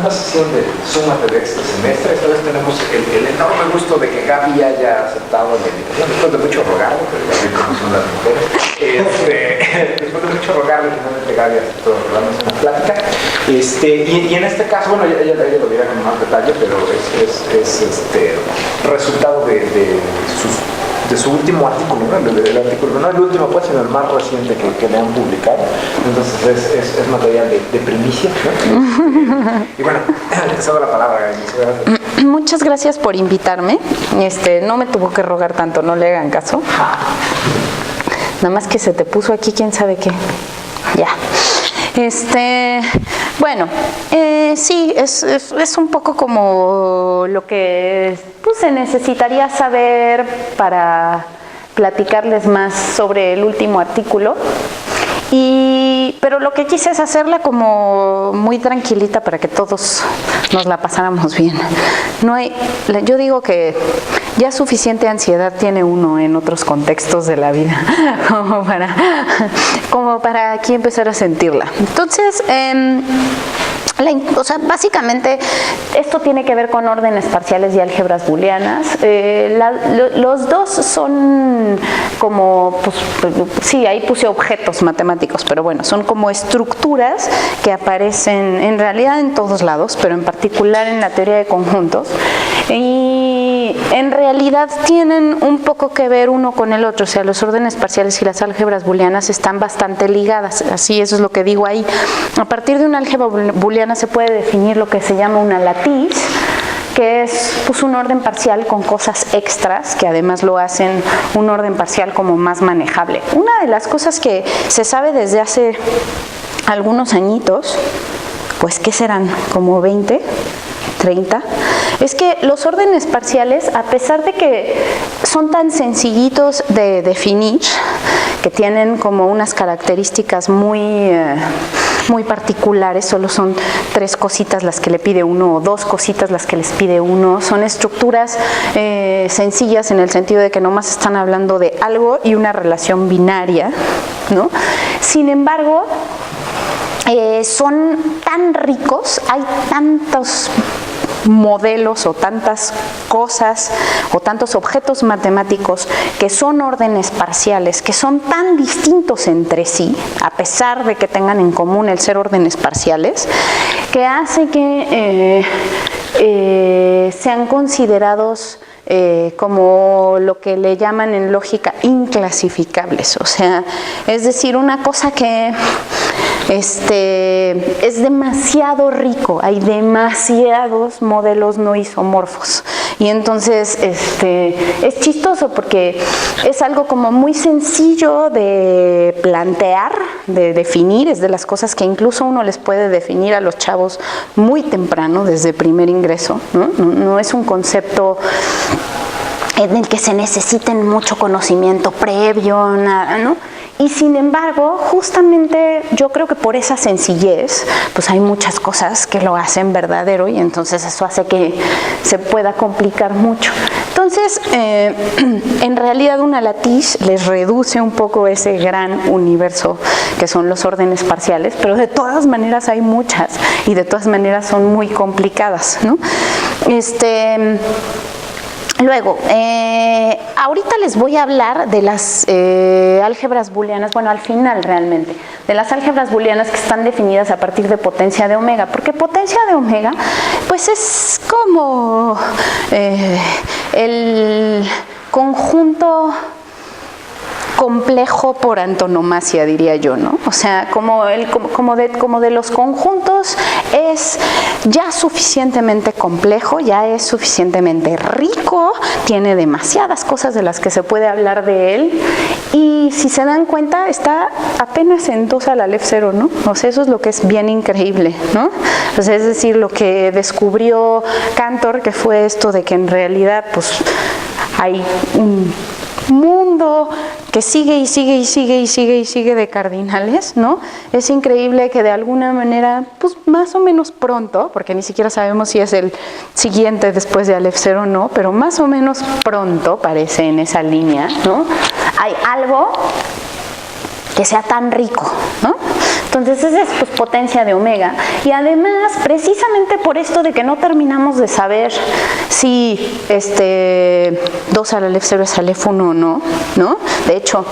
segunda sesión de Súmate de este semestre. Esta vez tenemos el enorme gusto de que Gaby haya aceptado la invitación, después de mucho rogarle, pero ya vi cómo son las mujeres. Después de mucho rogarle, finalmente Gaby aceptó darnos una plática. Y en este caso, bueno, ella lo dirá con más detalle, pero es resultado de su último artículo, ¿no? El artículo, no el último, pues, sino el más reciente que le han publicado. Entonces es material de primicia, ¿no? Y bueno, te cedo la palabra, Gaby. Muchas gracias por invitarme. No me tuvo que rogar tanto, no le hagan caso. Nada más que se te puso aquí quién sabe qué. Ya. Bueno, sí, es un poco como lo que pues, se necesitaría saber para platicarles más sobre el último artículo. Pero lo que quise es hacerla como muy tranquilita para que todos nos la pasáramos bien. Yo digo que ya suficiente ansiedad tiene uno en otros contextos de la vida como para aquí empezar a sentirla. Entonces, básicamente esto tiene que ver con órdenes parciales y álgebras booleanas. Los dos son como, pues, sí, ahí puse objetos matemáticos, pero bueno, son como estructuras que aparecen en realidad en todos lados, pero en particular en la teoría de conjuntos. Y en realidad tienen un poco que ver uno con el otro, o sea, los órdenes parciales y las álgebras booleanas están bastante ligadas, así eso es lo que digo ahí. A partir de una álgebra booleana se puede definir lo que se llama una latiz, que es pues, un orden parcial con cosas extras que además lo hacen un orden parcial como más manejable. Una de las cosas que se sabe desde hace algunos añitos, pues ¿qué serán? ¿Como 20? 30, es que los órdenes parciales, a pesar de que son tan sencillitos de definir, que tienen como unas características muy particulares, solo son 3 cositas las que le pide uno o 2 cositas las que les pide uno, son estructuras sencillas en el sentido de que nomás están hablando de algo y una relación binaria, ¿no? Sin embargo, son tan ricos, hay tantos modelos o tantas cosas o tantos objetos matemáticos que son órdenes parciales, que son tan distintos entre sí, a pesar de que tengan en común el ser órdenes parciales, que hace que sean considerados como lo que le llaman en lógica inclasificables, o sea, es decir, una cosa que es demasiado rico, hay demasiados modelos no isomorfos y entonces es chistoso porque es algo como muy sencillo de plantear, de definir, es de las cosas que incluso uno les puede definir a los chavos muy temprano, desde primer ingreso, ¿no? No es un concepto en el que se necesiten mucho conocimiento previo, nada, ¿no? Y sin embargo, justamente yo creo que por esa sencillez, pues hay muchas cosas que lo hacen verdadero y entonces eso hace que se pueda complicar mucho. Entonces, en realidad una latiz les reduce un poco ese gran universo que son los órdenes parciales, pero de todas maneras hay muchas y de todas maneras son muy complicadas, ¿no? Luego, ahorita les voy a hablar de las álgebras booleanas, bueno, al final realmente, de las álgebras booleanas que están definidas a partir de potencia de omega, porque potencia de omega, pues es como el conjunto complejo por antonomasia, diría yo, ¿no? O sea, como de los conjuntos es ya suficientemente complejo, ya es suficientemente rico, tiene demasiadas cosas de las que se puede hablar de él y si se dan cuenta está apenas en 2 al Aleph 0, ¿no? O sea, eso es lo que es bien increíble, ¿no? O sea, es decir, lo que descubrió Cantor, que fue esto de que en realidad pues hay un mundo que sigue y sigue y sigue y sigue y sigue de cardinales, ¿no? Es increíble que de alguna manera, pues más o menos pronto, porque ni siquiera sabemos si es el siguiente después de Aleph 0 o no, pero más o menos pronto parece en esa línea, ¿no? Hay algo que sea tan rico, ¿no? Entonces esa es pues potencia de omega, y además precisamente por esto de que no terminamos de saber si 2 al Aleph 0 es Aleph 1 o no, ¿no? De hecho,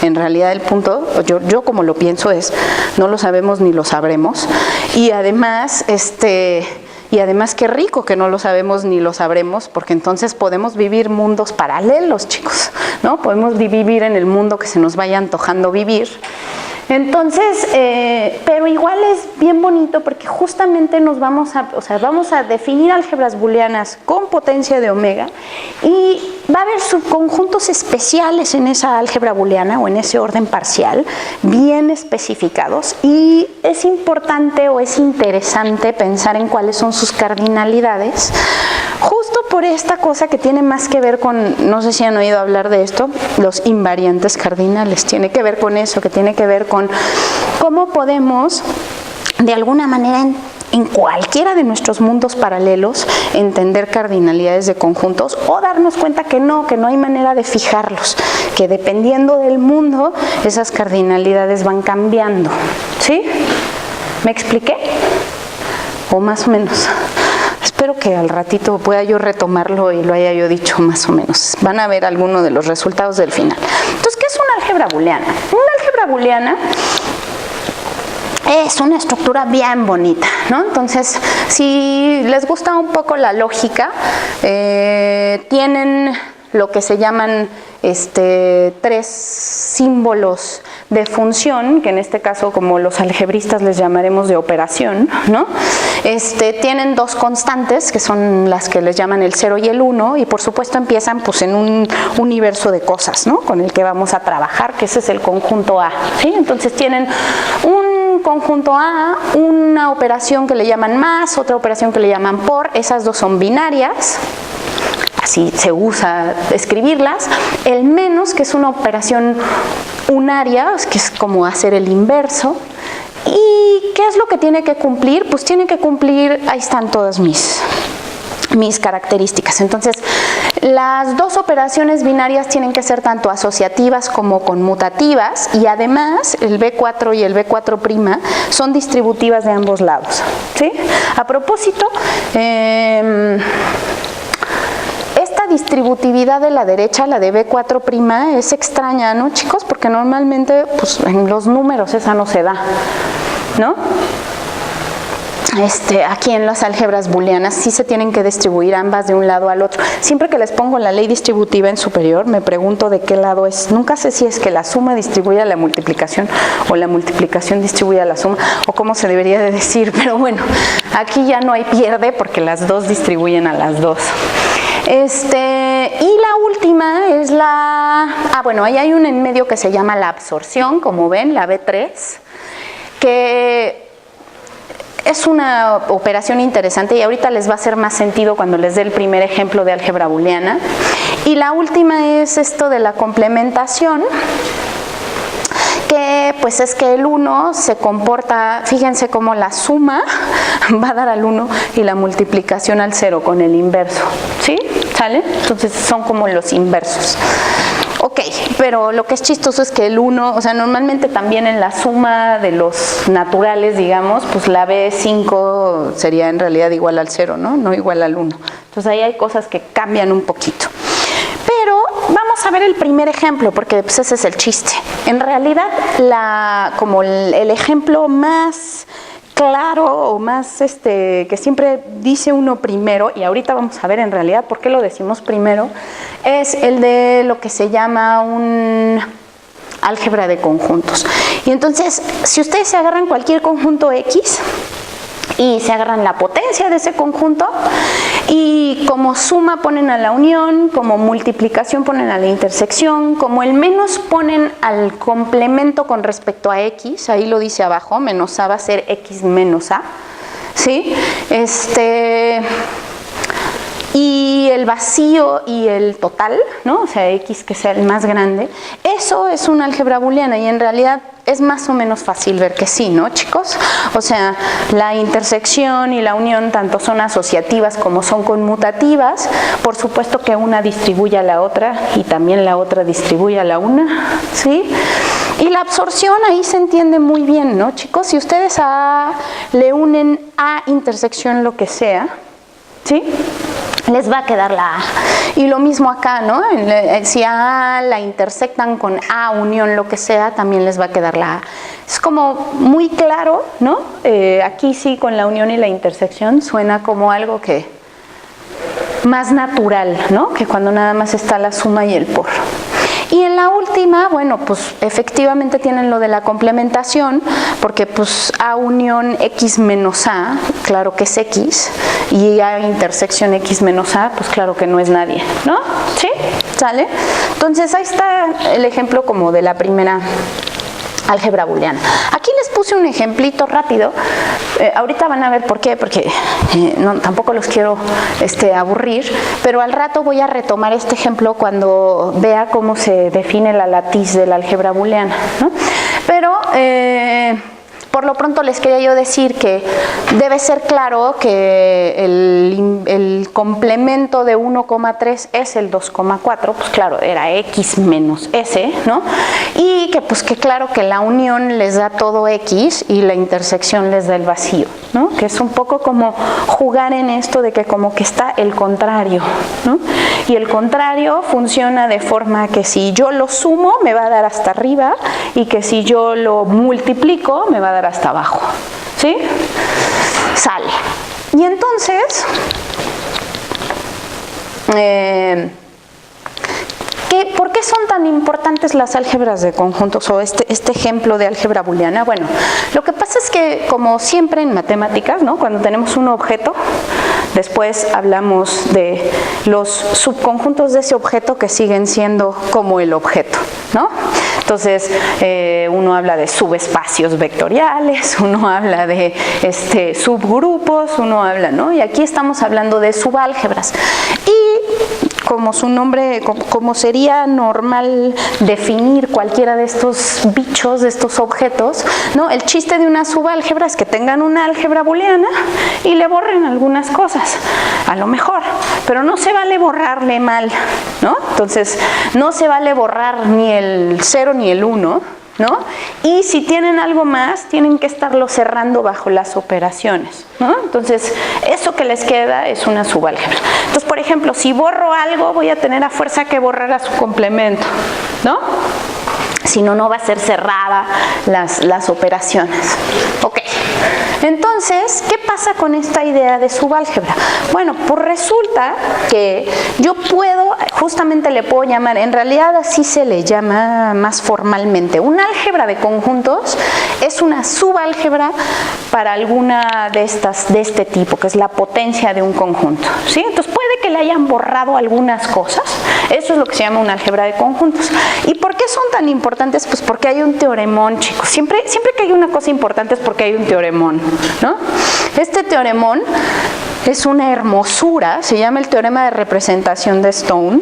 en realidad el punto, yo como lo pienso es, no lo sabemos ni lo sabremos, y además qué rico que no lo sabemos ni lo sabremos, porque entonces podemos vivir mundos paralelos, chicos, ¿no? Podemos vivir en el mundo que se nos vaya antojando vivir. Entonces, pero igual es bien bonito porque justamente vamos a definir álgebras booleanas con potencia de omega, y va a haber subconjuntos especiales en esa álgebra booleana o en ese orden parcial, bien especificados, y es importante o es interesante pensar en cuáles son sus cardinalidades, justo por esta cosa que tiene más que ver con, no sé si han oído hablar de esto, los invariantes cardinales. Tiene que ver con eso, que tiene que ver con cómo podemos, de alguna manera, en cualquiera de nuestros mundos paralelos, entender cardinalidades de conjuntos, o darnos cuenta que no hay manera de fijarlos, que dependiendo del mundo, esas cardinalidades van cambiando. ¿Sí? ¿Me expliqué? O más o menos. Espero que al ratito pueda yo retomarlo y lo haya yo dicho más o menos. Van a ver algunos de los resultados del final. Entonces, ¿qué es una álgebra booleana? Una álgebra booleana es una estructura bien bonita, ¿no? Entonces, si les gusta un poco la lógica, tienen lo que se llaman 3 símbolos de función, que en este caso, como los algebristas les llamaremos de operación, ¿no? Tienen 2 constantes, que son las que les llaman el 0 y el 1, y por supuesto empiezan pues en un universo de cosas, ¿no? Con el que vamos a trabajar, que ese es el conjunto A, ¿sí? Entonces tienen un conjunto A, una operación que le llaman más, otra operación que le llaman por, esas 2 son binarias, así se usa escribirlas. El menos, que es una operación unaria, que es como hacer el inverso. ¿Y qué es lo que tiene que cumplir? Pues tiene que cumplir, ahí están todas mis características. Entonces, las 2 operaciones binarias tienen que ser tanto asociativas como conmutativas, y además el B4 y el B4' son distributivas de ambos lados, ¿sí? A propósito, esta distributividad de la derecha, la de B4', es extraña, ¿no, chicos? Porque normalmente pues, en los números esa no se da, ¿no? Aquí en las álgebras booleanas sí se tienen que distribuir ambas de un lado al otro. Siempre que les pongo la ley distributiva en superior, me pregunto de qué lado es. Nunca sé si es que la suma distribuye a la multiplicación o la multiplicación distribuye a la suma, o cómo se debería de decir, pero bueno, aquí ya no hay pierde porque las 2 distribuyen a las 2. Y la última es bueno, ahí hay una en medio que se llama la absorción, como ven, la B3, que es una operación interesante y ahorita les va a hacer más sentido cuando les dé el primer ejemplo de álgebra booleana. Y la última es esto de la complementación, que pues es que el 1 se comporta, fíjense cómo la suma va a dar al 1 y la multiplicación al 0 con el inverso, ¿sí? ¿Sale? Entonces son como los inversos. Ok, pero lo que es chistoso es que el 1, o sea, normalmente también en la suma de los naturales, digamos, pues la B5 sería en realidad igual al 0, ¿no? No igual al 1. Entonces ahí hay cosas que cambian un poquito. Pero vamos a ver el primer ejemplo, porque pues ese es el chiste. En realidad, como el ejemplo más claro o más que siempre dice uno primero, y ahorita vamos a ver en realidad por qué lo decimos primero, es el de lo que se llama un álgebra de conjuntos. Y entonces, si ustedes se agarran cualquier conjunto X y se agarran la potencia de ese conjunto, y como suma ponen a la unión, como multiplicación ponen a la intersección, como el menos ponen al complemento con respecto a X, ahí lo dice abajo, menos A va a ser X menos A, ¿sí? Y el vacío y el total, ¿no? O sea, X que sea el más grande, eso es una álgebra booleana, y en realidad es más o menos fácil ver que sí, ¿no, chicos? O sea, la intersección y la unión tanto son asociativas como son conmutativas. Por supuesto que una distribuye a la otra y también la otra distribuye a la una, ¿sí? Y la absorción ahí se entiende muy bien, ¿no, chicos? Si ustedes a A le unen A intersección lo que sea, ¿sí? Les va a quedar la A. Y lo mismo acá, ¿no? Si a A la intersectan con A unión lo que sea, también les va a quedar la A. Es como muy claro, ¿no? Aquí sí con la unión y la intersección suena como algo que más natural, ¿no? Que cuando nada más está la suma y el por. Y en la última, bueno, pues efectivamente tienen lo de la complementación, porque pues A unión X menos A, claro que es X, y A intersección X menos A, pues claro que no es nadie, ¿no? ¿Sí? ¿Sale? Entonces ahí está el ejemplo como de la primera álgebra booleana. Aquí les puse un ejemplito rápido. Ahorita van a ver por qué, porque no, tampoco los quiero aburrir, pero al rato voy a retomar este ejemplo cuando vea cómo se define la latiz de la álgebra booleana, ¿no? Pero por lo pronto les quería yo decir que debe ser claro que el complemento de 1,3 es el 2,4, pues claro, era X menos S, ¿no? Y que pues que claro que la unión les da todo X y la intersección les da el vacío, ¿no? Que es un poco como jugar en esto de que como que está el contrario, ¿no? Y el contrario funciona de forma que si yo lo sumo me va a dar hasta arriba y que si yo lo multiplico me va a dar hasta abajo, ¿sí? Sale. Y entonces, ¿por qué son tan importantes las álgebras de conjuntos o este ejemplo de álgebra booleana? Bueno, lo que pasa es que como siempre en matemáticas, ¿no? Cuando tenemos un objeto, después hablamos de los subconjuntos de ese objeto que siguen siendo como el objeto, ¿no? Entonces, uno habla de subespacios vectoriales, uno habla de subgrupos, uno habla, ¿no? Y aquí estamos hablando de subálgebras. Y como su nombre, como sería normal definir cualquiera de estos bichos, de estos objetos, ¿no? El chiste de una subálgebra es que tengan una álgebra booleana y le borren algunas cosas, a lo mejor, pero no se vale borrarle mal, ¿no? Entonces, no se vale borrar ni el 0 ni el 1, ¿no? Y si tienen algo más, tienen que estarlo cerrando bajo las operaciones, ¿no? Entonces, eso que les queda es una subálgebra. Entonces, por ejemplo, si borro algo, voy a tener a fuerza que borrar a su complemento, ¿no? Si no, no va a ser cerrada las operaciones. Ok. Entonces, ¿qué pasa con esta idea de subálgebra? Bueno, pues resulta que yo puedo, justamente le puedo llamar, en realidad así se le llama más formalmente, una álgebra de conjuntos es una subálgebra para alguna de este tipo, que es la potencia de un conjunto, ¿sí? Entonces puede que le hayan borrado algunas cosas, eso es lo que se llama una álgebra de conjuntos. ¿Y por qué son tan importantes? Pues porque hay un teoremón, chicos. Siempre que hay una cosa importante es porque hay un teoremón, ¿no? Este teoremón es una hermosura, se llama el teorema de representación de Stone.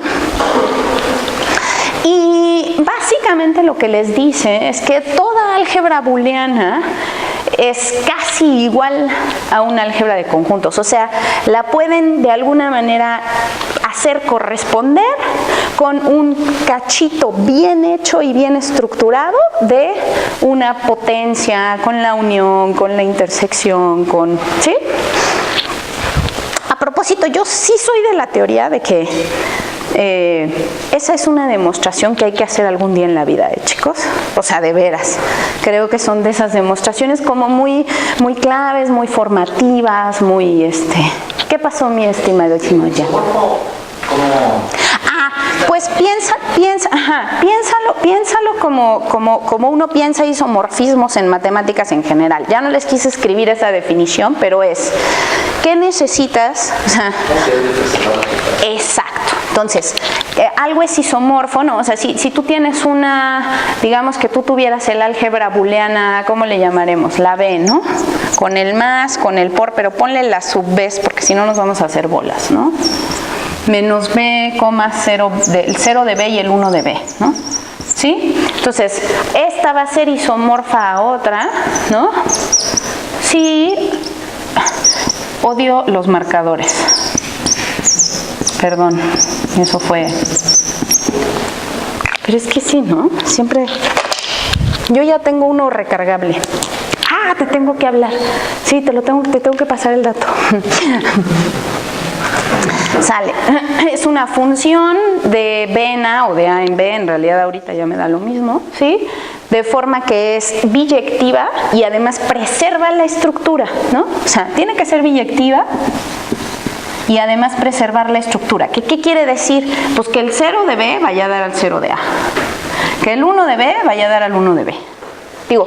Y básicamente lo que les dice es que toda álgebra booleana es casi igual a una álgebra de conjuntos, o sea, la pueden de alguna manera hacer corresponder con un cachito bien hecho y bien estructurado de una potencia, con la unión, con la intersección, ¿sí? A propósito, yo sí soy de la teoría de que esa es una demostración que hay que hacer algún día en la vida, chicos. O sea, de veras. Creo que son de esas demostraciones como muy claves, muy formativas, muy ¿Qué pasó, mi estimado Chimoya? Pues piénsalo como uno piensa isomorfismos en matemáticas en general. Ya no les quise escribir esa definición, pero es, ¿qué necesitas? O sea, exacto. Entonces, algo es isomorfo, ¿no? O sea, si tú tienes digamos que tú tuvieras el álgebra booleana, ¿cómo le llamaremos? La B, ¿no? Con el más, con el por, pero ponle la sub B, porque si no nos vamos a hacer bolas, ¿no? Menos B, 0, el 0 de B y el 1 de B, ¿no? ¿Sí? Entonces, esta va a ser isomorfa a otra, ¿no? Sí, odio los marcadores. Perdón, eso fue... Pero es que sí, ¿no? Siempre yo ya tengo uno recargable. Ah, te tengo que hablar. Sí, te tengo que pasar el dato. Sale. Es una función de B en A o de A en B, en realidad ahorita ya me da lo mismo, ¿sí? De forma que es biyectiva y además preserva la estructura, ¿no? O sea, tiene que ser biyectiva y además preservar la estructura. ¿Qué quiere decir? Pues que el 0 de B vaya a dar al 0 de A. Que el 1 de B vaya a dar al 1 de B. Digo,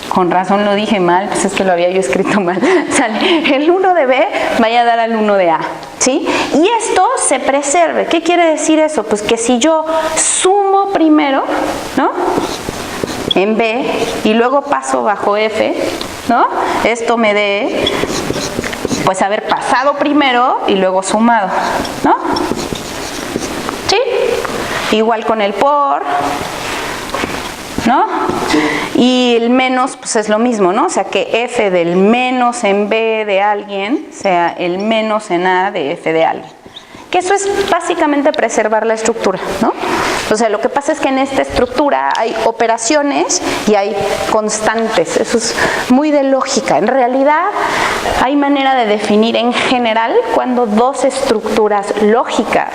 con razón lo dije mal, pues es que lo había yo escrito mal. Sale, el 1 de B vaya a dar al 1 de A, ¿sí? Y esto se preserve. ¿Qué quiere decir eso? Pues que si yo sumo primero, ¿no? En B y luego paso bajo F, ¿no? Esto me dé, pues haber pasado primero y luego sumado, ¿no? ¿Sí? Igual con el por, ¿no? Y el menos, pues es lo mismo, ¿no? O sea, que F del menos en B de alguien sea el menos en A de F de alguien. Que eso es básicamente preservar la estructura, ¿no? O sea, lo que pasa es que en esta estructura hay operaciones y hay constantes. Eso es muy de lógica. En realidad, hay manera de definir en general cuando dos estructuras lógicas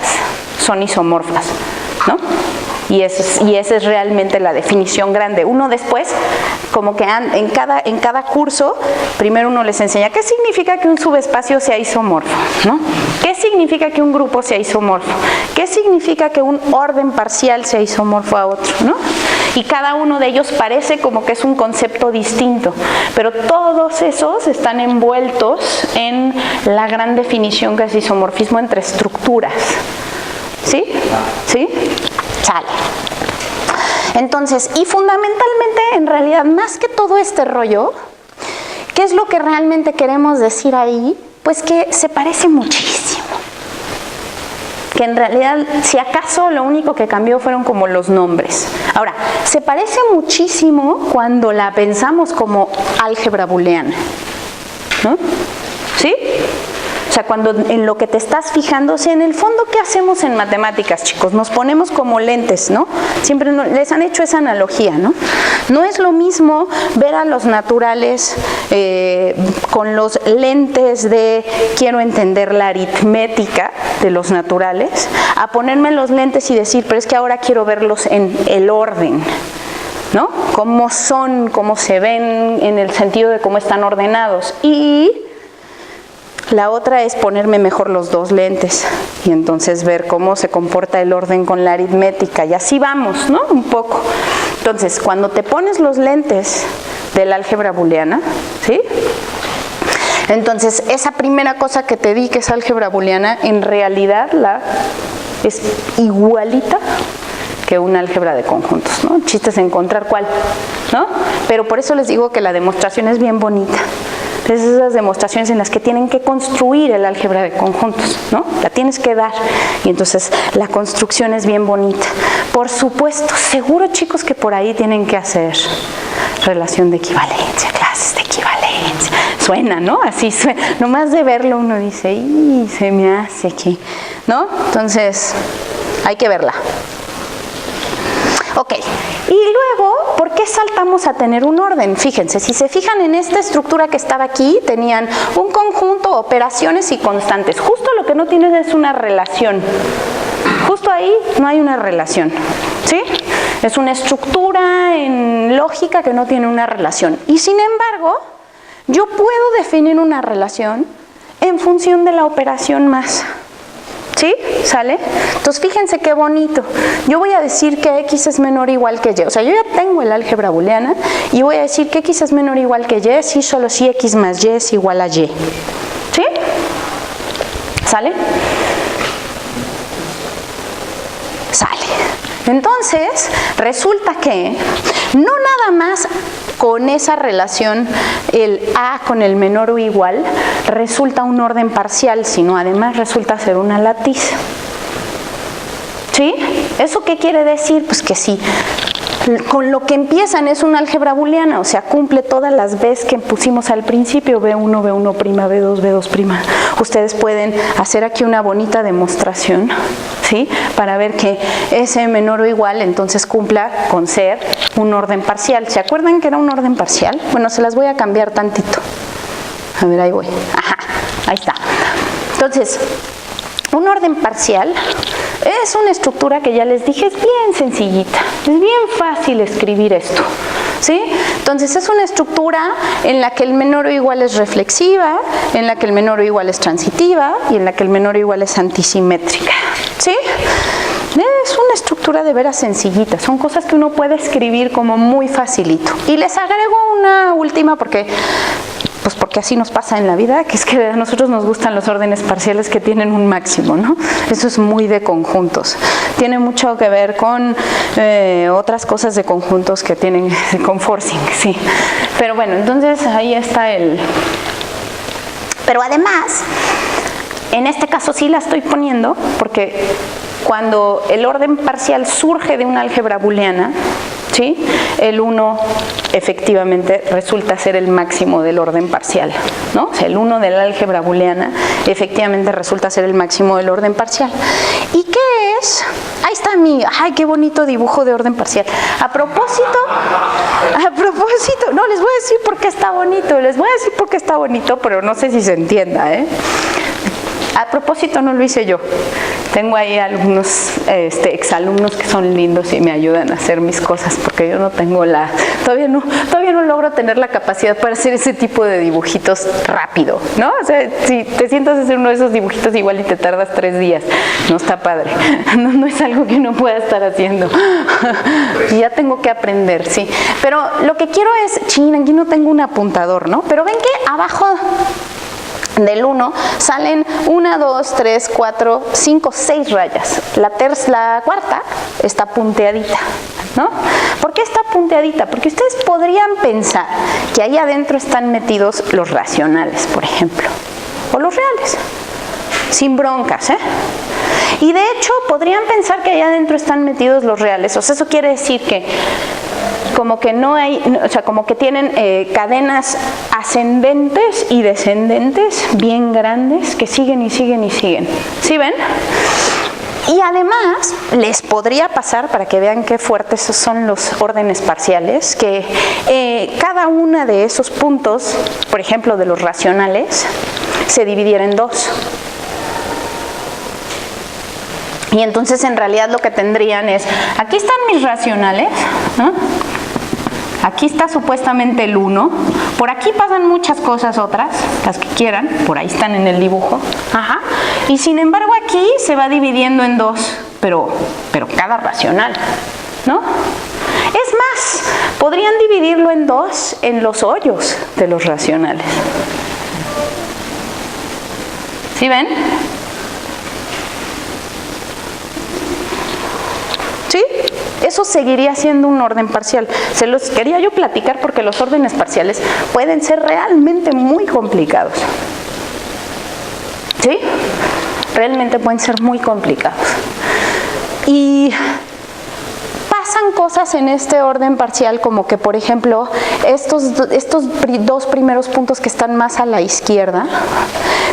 son isomorfas, ¿no? Y esa es realmente la definición grande. Uno después, como que en cada curso, primero uno les enseña qué significa que un subespacio sea isomorfo, ¿no? ¿Qué significa que un grupo sea isomorfo? ¿Qué significa que un orden parcial sea isomorfo a otro, ¿no? Y cada uno de ellos parece como que es un concepto distinto, pero todos esos están envueltos en la gran definición que es isomorfismo entre estructuras. ¿Sí? ¿Sí? Sale. Entonces, y fundamentalmente, en realidad, más que todo este rollo, ¿qué es lo que realmente queremos decir ahí? Pues que se parece muchísimo. Que en realidad, si acaso, lo único que cambió fueron como los nombres. Ahora, se parece muchísimo cuando la pensamos como álgebra booleana, ¿no? ¿Sí? O sea, cuando en lo que te estás fijando, o sea, en el fondo, ¿qué hacemos en matemáticas, chicos? Nos ponemos como lentes, ¿no? Siempre les han hecho esa analogía, ¿no? No es lo mismo ver a los naturales con los lentes de quiero entender la aritmética de los naturales, a ponerme los lentes y decir, pero es que ahora quiero verlos en el orden, ¿no? Cómo son, cómo se ven en el sentido de cómo están ordenados. Y la otra es ponerme mejor los dos lentes y entonces ver cómo se comporta el orden con la aritmética y así vamos, ¿no? Un poco. Entonces, cuando te pones los lentes del álgebra booleana, ¿sí? Entonces, esa primera cosa que te di que es álgebra booleana, en realidad es igualita que una álgebra de conjuntos, ¿no? El chiste es encontrar cuál, ¿no? Pero por eso les digo que la demostración es bien bonita. Es esas demostraciones en las que tienen que construir el álgebra de conjuntos, ¿no? La tienes que dar y entonces la construcción es bien bonita. Por supuesto, seguro chicos que por ahí tienen que hacer relación de equivalencia, clases de equivalencia. Suena, ¿no? Así suena. Nomás de verlo uno dice, ¡y se me hace aquí! ¿No? Entonces, hay que verla. Ok, y luego, ¿por qué saltamos a tener un orden? Fíjense, si se fijan en esta estructura que estaba aquí, tenían un conjunto, operaciones y constantes. Justo lo que no tienes es una relación. Justo ahí no hay una relación, ¿sí? Es una estructura en lógica que no tiene una relación. Y sin embargo, yo puedo definir una relación en función de la operación más. ¿Sí? ¿Sale? Entonces fíjense qué bonito. Yo voy a decir que X es menor o igual que Y. O sea, yo ya tengo el álgebra booleana y voy a decir que X es menor o igual que Y si solo si X más Y es igual a Y. ¿Sí? ¿Sale? Sale. Entonces, resulta que no nada más con esa relación, el A con el menor o igual, resulta un orden parcial, sino además resulta ser una latiz. ¿Sí? ¿Eso qué quiere decir? Pues que sí, con lo que empiezan es una álgebra booleana, o sea, cumple todas las Bs que pusimos al principio, B1, B1', B2, B2'. Ustedes pueden hacer aquí una bonita demostración ¿sí? Para ver que ese menor o igual entonces cumpla con ser un orden parcial. ¿Se acuerdan que era un orden parcial? Bueno, se las voy a cambiar tantito. A ver, ahí voy. Ajá, ahí está. Entonces, un orden parcial es una estructura que ya les dije es bien sencillita, es bien fácil escribir esto, ¿sí? Entonces es una estructura en la que el menor o igual es reflexiva, en la que el menor o igual es transitiva y en la que el menor o igual es antisimétrica, ¿sí? Es una estructura de veras sencillita, son cosas que uno puede escribir como muy facilito. Y les agrego una última porque así nos pasa en la vida, que es que a nosotros nos gustan los órdenes parciales que tienen un máximo, ¿no? Eso es muy de conjuntos. Tiene mucho que ver con otras cosas de conjuntos que tienen con forcing, sí. Pero bueno, entonces ahí está el... Pero además, en este caso sí la estoy poniendo porque cuando el orden parcial surge de una álgebra booleana, ¿sí? El 1 efectivamente resulta ser el máximo del orden parcial, ¿no? O sea, el 1 de la álgebra booleana efectivamente resulta ser el máximo del orden parcial. ¿Y qué es? Ahí está ¡ay, qué bonito dibujo de orden parcial! A propósito, no, les voy a decir por qué está bonito, pero no sé si se entienda, ¿eh? A propósito, no lo hice yo. Tengo ahí algunos exalumnos que son lindos y me ayudan a hacer mis cosas porque yo no tengo todavía no logro tener la capacidad para hacer ese tipo de dibujitos rápido, ¿no? O sea, si te sientas a hacer uno de esos dibujitos igual y te tardas 3 días, no está padre. No es algo que uno pueda estar haciendo. Y ya tengo que aprender, sí. Pero lo que quiero es, aquí no tengo un apuntador, ¿no? Pero ven que abajo del 1 salen 1, 2, 3, 4, 5, 6 rayas. La cuarta está punteadita, ¿no? ¿Por qué está punteadita? Porque ustedes podrían pensar que ahí adentro están metidos los racionales, por ejemplo, o los reales, sin broncas, ¿eh? Y de hecho podrían pensar que ahí adentro están metidos los reales. O sea, eso quiere decir que como que no hay, o sea, como que tienen cadenas ascendentes y descendentes bien grandes que siguen y siguen y siguen. ¿Sí ven? Y además les podría pasar, para que vean qué fuertes son los órdenes parciales, que cada uno de esos puntos, por ejemplo de los racionales, se dividiera en 2. Y entonces en realidad lo que tendrían es, aquí están mis racionales, ¿no? Aquí está supuestamente el 1, por aquí pasan muchas cosas otras, las que quieran, por ahí están en el dibujo, ajá, y sin embargo aquí se va dividiendo en 2, pero cada racional, ¿no? Es más, podrían dividirlo en 2 en los hoyos de los racionales. ¿Sí ven? ¿Sí? Eso seguiría siendo un orden parcial. Se los quería yo platicar porque los órdenes parciales pueden ser realmente muy complicados. ¿Sí? Realmente pueden ser muy complicados. Y pasan cosas en este orden parcial como que, por ejemplo, estos 2 primeros puntos que están más a la izquierda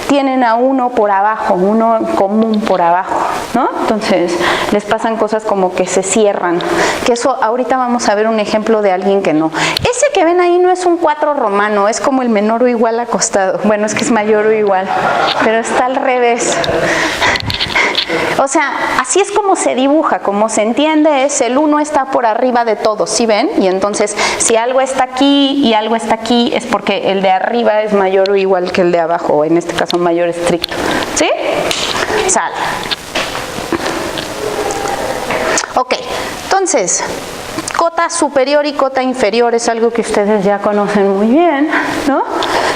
tienen a uno por abajo, uno común por abajo, ¿no? Entonces les pasan cosas como que se cierran, que eso ahorita vamos a ver un ejemplo de alguien que no. Ese que ven ahí no es un 4 romano, es como el menor o igual acostado. Bueno, es que es mayor o igual, pero está al revés. O sea, así es como se dibuja, como se entiende es el 1 está por arriba de todo, ¿sí ven? Y entonces si algo está aquí y algo está aquí es porque el de arriba es mayor o igual que el de abajo, o en este caso mayor estricto, ¿sí? Sale. Ok, entonces, cota superior y cota inferior es algo que ustedes ya conocen muy bien, ¿no?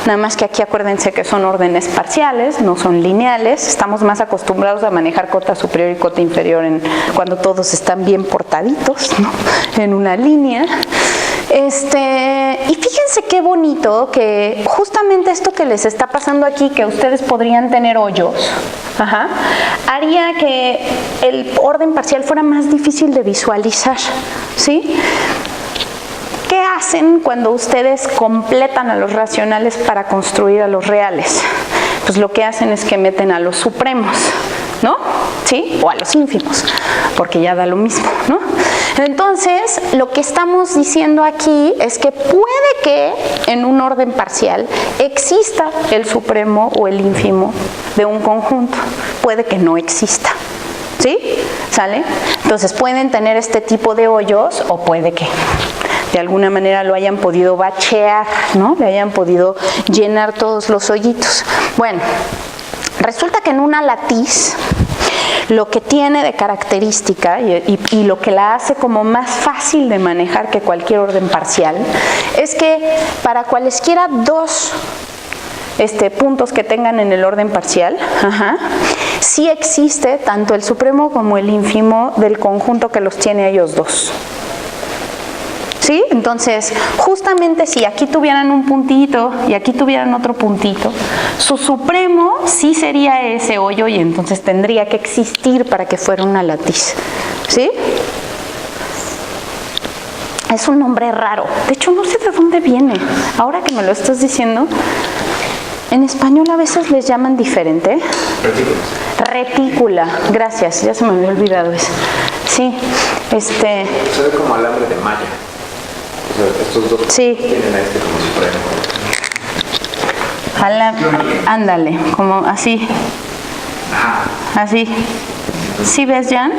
Nada más que aquí acuérdense que son órdenes parciales, no son lineales. Estamos más acostumbrados a manejar cota superior y cota inferior cuando todos están bien portaditos, ¿no? En una línea. Y fíjense qué bonito que justamente esto que les está pasando aquí, que ustedes podrían tener hoyos, ajá, haría que el orden parcial fuera más difícil de visualizar, ¿sí? ¿Qué hacen cuando ustedes completan a los racionales para construir a los reales? Pues lo que hacen es que meten a los supremos, ¿no? ¿Sí? O a los ínfimos, porque ya da lo mismo, ¿no? Entonces, lo que estamos diciendo aquí es que puede que en un orden parcial exista el supremo o el ínfimo de un conjunto, puede que no exista. ¿Sí? ¿Sale? Entonces pueden tener este tipo de hoyos o puede que de alguna manera lo hayan podido bachear, ¿no? Le hayan podido llenar todos los hoyitos. Bueno, resulta que en una latiz lo que tiene de característica y lo que la hace como más fácil de manejar que cualquier orden parcial es que para cualesquiera dos puntos que tengan en el orden parcial, sí existe tanto el supremo como el ínfimo del conjunto que los tiene a ellos dos. ¿Sí? Entonces, justamente si aquí tuvieran un puntito y aquí tuvieran otro puntito, su supremo sí sería ese hoyo y entonces tendría que existir para que fuera una latiz. ¿Sí? Es un nombre raro. De hecho, no sé de dónde viene. Ahora que me lo estás diciendo, en español a veces les llaman diferente. Retícula. Gracias, ya se me había olvidado eso. Sí, Se ve como alambre de malla. O sea, estos dos sí. Tienen a como supremo. Ándale, como así. Así. ¿Sí ves, Jan?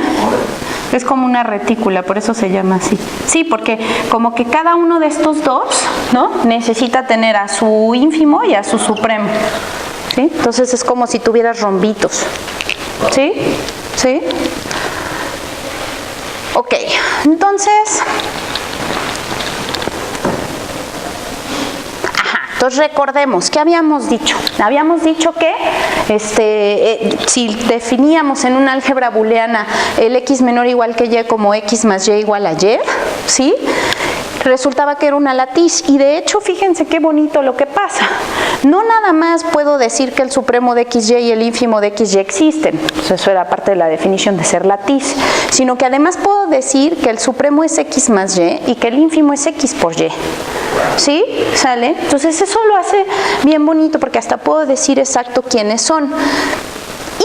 Es como una retícula, por eso se llama así. Sí, porque como que cada uno de estos dos, ¿no? Necesita tener a su ínfimo y a su supremo. ¿Sí? Entonces es como si tuvieras rombitos. ¿Sí? ¿Sí? Ok, entonces... Entonces recordemos, ¿qué habíamos dicho? Habíamos dicho que si definíamos en una álgebra booleana el x menor o igual que y como x más y igual a y, ¿sí? Resultaba que era una latiz y de hecho fíjense qué bonito lo que pasa. No nada más puedo decir que el supremo de xy y el ínfimo de xy existen, pues eso era parte de la definición de ser latiz, sino que además puedo decir que el supremo es x más y y que el ínfimo es x por y. ¿Sí? ¿Sale? Entonces eso lo hace bien bonito porque hasta puedo decir exacto quiénes son. Y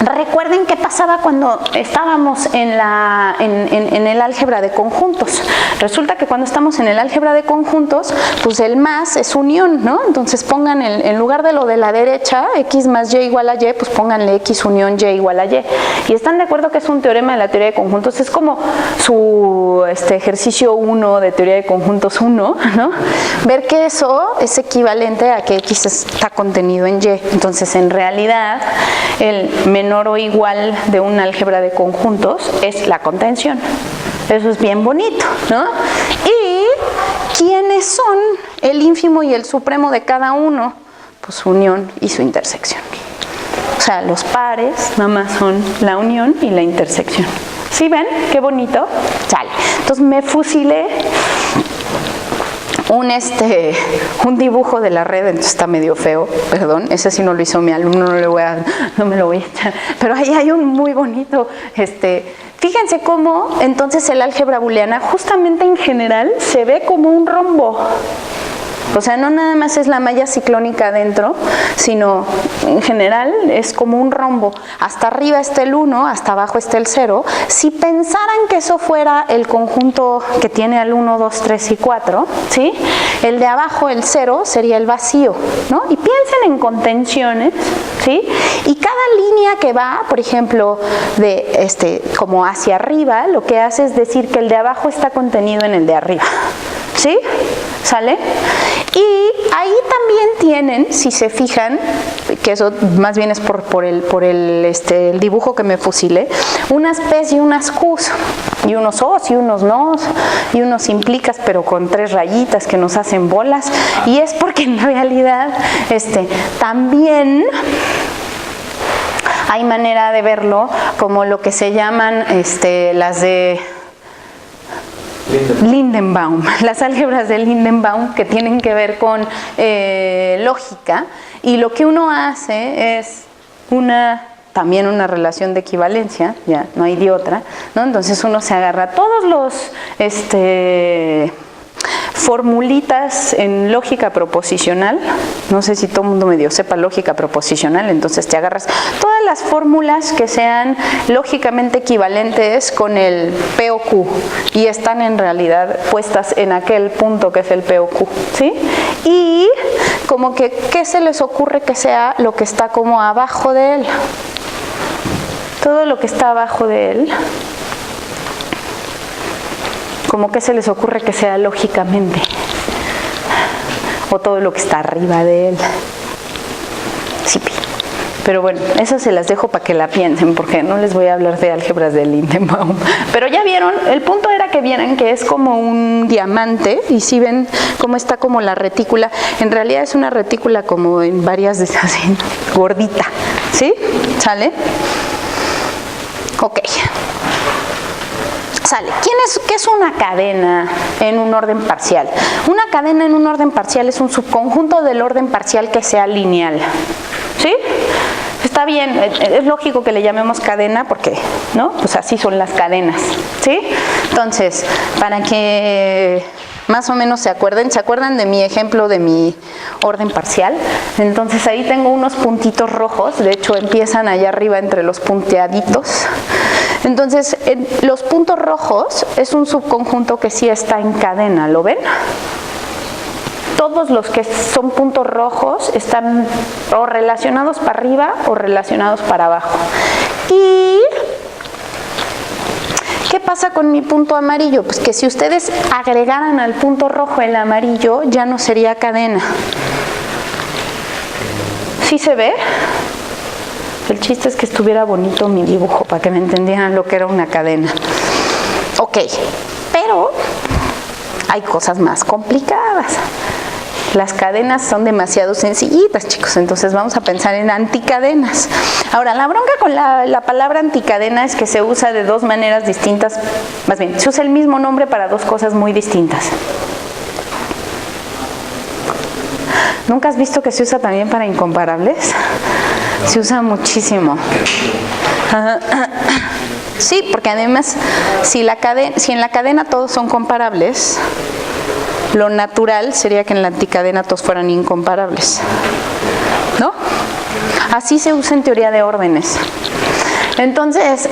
recuerden qué pasaba cuando estábamos en el álgebra de conjuntos. Resulta que cuando estamos en el álgebra de conjuntos, pues el más es unión, ¿no? Entonces pongan en lugar de lo de la derecha, x más y igual a y, pues pónganle x unión y igual a y. Y están de acuerdo que es un teorema de la teoría de conjuntos, es como su ejercicio 1 de teoría de conjuntos 1, ¿no? Ver que eso es equivalente a que x está contenido en y. Entonces, en realidad, el menor o igual de un álgebra de conjuntos es la contención. Eso es bien bonito, ¿no? ¿Y quiénes son el ínfimo y el supremo de cada uno? Pues su unión y su intersección. O sea, los pares nada más son la unión y la intersección. ¿Sí ven? Qué bonito. Sale. Entonces me fusilé un dibujo de la red, entonces está medio feo, perdón, ese sí no lo hizo mi alumno, no me lo voy a echar, pero ahí hay un muy bonito, fíjense cómo entonces el álgebra booleana justamente en general se ve como un rombo. O sea, no nada más es la malla ciclónica adentro, sino en general es como un rombo. Hasta arriba está el 1, hasta abajo está el 0. Si pensaran que eso fuera el conjunto que tiene al 1, 2, 3 y 4, ¿sí? El de abajo, el 0, sería el vacío, ¿no? Y piensen en contenciones, ¿sí? Y cada línea que va, por ejemplo, de como hacia arriba, lo que hace es decir que el de abajo está contenido en el de arriba. ¿Sí? ¿Sale? Y ahí también tienen, si se fijan, que eso más bien es por el dibujo que me fusilé, unas P's y unas Q's, y unos O's y unos No's, y unos implicas pero con 3 rayitas que nos hacen bolas, y es porque en realidad también hay manera de verlo como lo que se llaman las de Lindenbaum, las álgebras de Lindenbaum que tienen que ver con lógica, y lo que uno hace es también una relación de equivalencia, ya no hay de otra, ¿no? Entonces uno se agarra todos los formulitas en lógica proposicional. No sé si todo el mundo medio sepa lógica proposicional, entonces te agarras todas las fórmulas que sean lógicamente equivalentes con el P o Q y están en realidad puestas en aquel punto que es el P o Q, ¿sí? Y como que, ¿qué se les ocurre que sea lo que está como abajo de él? Todo lo que está abajo de él, como que se les ocurre que sea lógicamente, o todo lo que está arriba de él. Sí, pero bueno, eso se las dejo para que la piensen, porque no les voy a hablar de álgebras de Lindenbaum. Pero ya vieron, el punto era que vieran que es como un diamante, y si ven cómo está como la retícula, en realidad es una retícula como en varias, así, gordita, ¿sí? ¿Sale? Ok. Sale. ¿Qué es una cadena en un orden parcial? Una cadena en un orden parcial es un subconjunto del orden parcial que sea lineal. ¿Sí? Está bien, es lógico que le llamemos cadena porque, ¿no? Pues así son las cadenas. ¿Sí? Entonces, para que más o menos ¿se acuerdan de mi ejemplo de mi orden parcial? Entonces ahí tengo unos puntitos rojos, de hecho empiezan allá arriba entre los punteaditos. Entonces, los puntos rojos es un subconjunto que sí está en cadena, ¿lo ven? Todos los que son puntos rojos están o relacionados para arriba o relacionados para abajo. Y ¿qué pasa con mi punto amarillo? Pues que si ustedes agregaran al punto rojo el amarillo, ya no sería cadena. ¿Sí se ve? El chiste es que estuviera bonito mi dibujo para que me entendieran lo que era una cadena. Ok, pero hay cosas más complicadas. Las cadenas son demasiado sencillitas, chicos, entonces vamos a pensar en anticadenas. Ahora, la bronca con la palabra anticadena es que se usa de dos maneras distintas, más bien, se usa el mismo nombre para dos cosas muy distintas. ¿Nunca has visto que se usa también para incomparables? Se usa muchísimo. Sí, porque además, si en la cadena todos son comparables, lo natural sería que en la anticadena todos fueran incomparables, ¿no? Así se usa en teoría de órdenes. Entonces,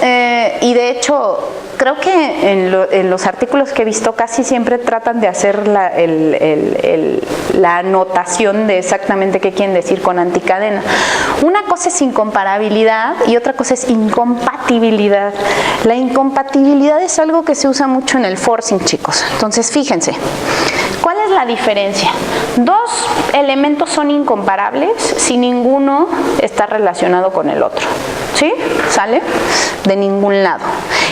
y de hecho, creo que en los artículos que he visto casi siempre tratan de hacer la anotación de exactamente qué quieren decir con anticadena. Una cosa es incomparabilidad y otra cosa es incompatibilidad. La incompatibilidad es algo que se usa mucho en el forcing, chicos. Entonces, fíjense. ¿Cuál es la diferencia? Dos elementos son incomparables si ninguno está relacionado con el otro. ¿Sí? ¿Sale? De ningún lado.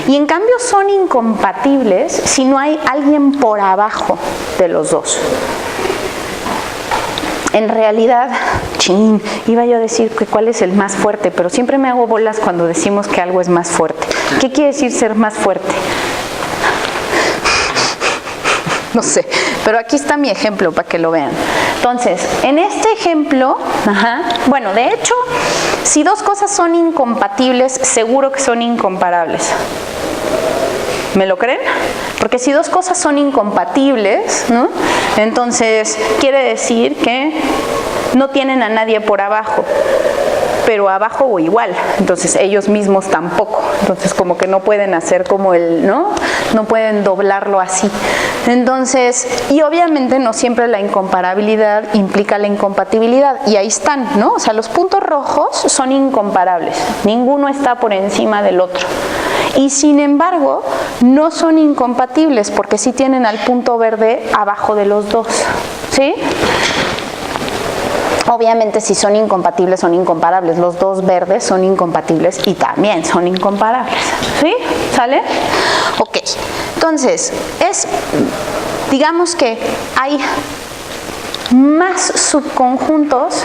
Y en cambio son incompatibles si no hay alguien por abajo de los dos. En realidad, iba yo a decir que cuál es el más fuerte, pero siempre me hago bolas cuando decimos que algo es más fuerte. ¿Qué quiere decir ser más fuerte? No sé, pero aquí está mi ejemplo para que lo vean. Entonces, en este ejemplo, bueno, de hecho, si dos cosas son incompatibles, seguro que son incomparables. ¿Me lo creen? Porque si dos cosas son incompatibles, ¿no? Entonces quiere decir que no tienen a nadie por abajo, pero abajo o igual, entonces ellos mismos tampoco, entonces como que no pueden hacer como ¿no? No pueden doblarlo así. Entonces, y obviamente no siempre la incomparabilidad implica la incompatibilidad, y ahí están, ¿no? O sea, los puntos rojos son incomparables, ninguno está por encima del otro. Y sin embargo, no son incompatibles porque sí tienen al punto verde abajo de los dos, ¿sí? Obviamente si son incompatibles, son incomparables. Los dos verdes son incompatibles y también son incomparables. ¿Sí? ¿Sale? Ok. Entonces, digamos que hay más subconjuntos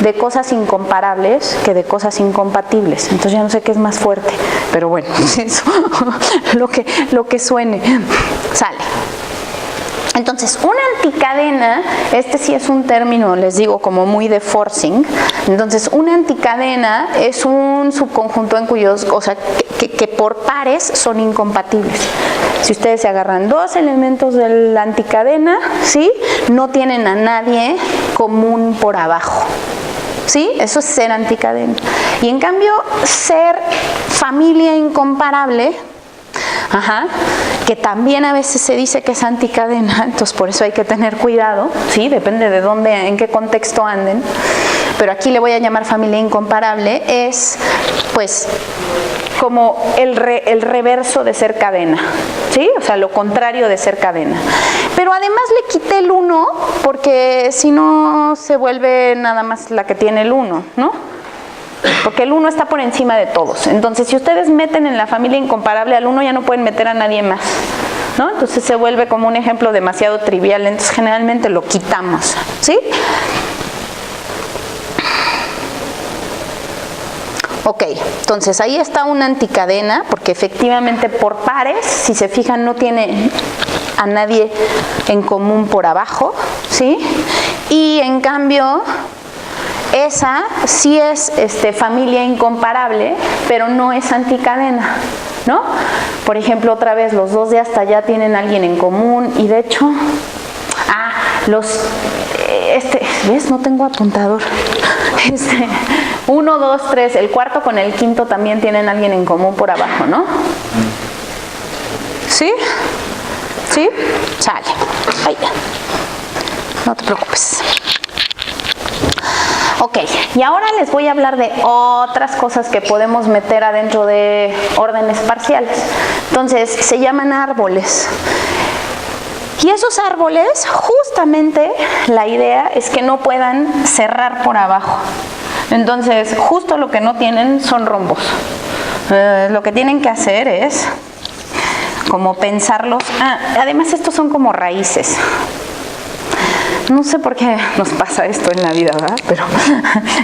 de cosas incomparables que de cosas incompatibles. Entonces ya no sé qué es más fuerte, pero bueno, eso, lo que suene. Sale. Entonces, una anticadena, este sí es un término, les digo, como muy de forcing. Entonces, una anticadena es un subconjunto en cuyos, o sea, que por pares son incompatibles. Si ustedes se agarran dos elementos de la anticadena, ¿sí? No tienen a nadie común por abajo. ¿Sí? Eso es ser anticadena. Y en cambio, ser familia incomparable, que también a veces se dice que es anticadena, entonces por eso hay que tener cuidado, ¿sí? Depende de dónde, en qué contexto anden, pero aquí le voy a llamar familia incomparable, es pues como el reverso de ser cadena, ¿sí? O sea, lo contrario de ser cadena. Pero además le quité el 1 porque si no se vuelve nada más la que tiene el 1, ¿no? Porque el 1 está por encima de todos. Entonces, si ustedes meten en la familia incomparable al 1, ya no pueden meter a nadie más, ¿no? Entonces se vuelve como un ejemplo demasiado trivial. Entonces, generalmente lo quitamos, ¿sí? Ok, entonces ahí está una anticadena, porque efectivamente por pares, si se fijan, no tiene a nadie en común por abajo, ¿sí? Y en cambio, esa sí es familia incomparable, pero no es anticadena, ¿no? Por ejemplo, otra vez, los dos de hasta allá tienen a alguien en común, y de hecho, ¿ves? No tengo apuntador. 1, 2, 3, el cuarto con el quinto también tienen a alguien en común por abajo, ¿no? ¿Sí? ¿Sí? Sale. Ahí ya. No te preocupes. Ok, y ahora les voy a hablar de otras cosas que podemos meter adentro de órdenes parciales. Entonces, se llaman árboles. Y esos árboles, justamente, la idea es que no puedan cerrar por abajo. Entonces, justo lo que no tienen son rombos. Lo que tienen que hacer es como pensarlos. Además, estos son como raíces. No sé por qué nos pasa esto en la vida, ¿verdad? Pero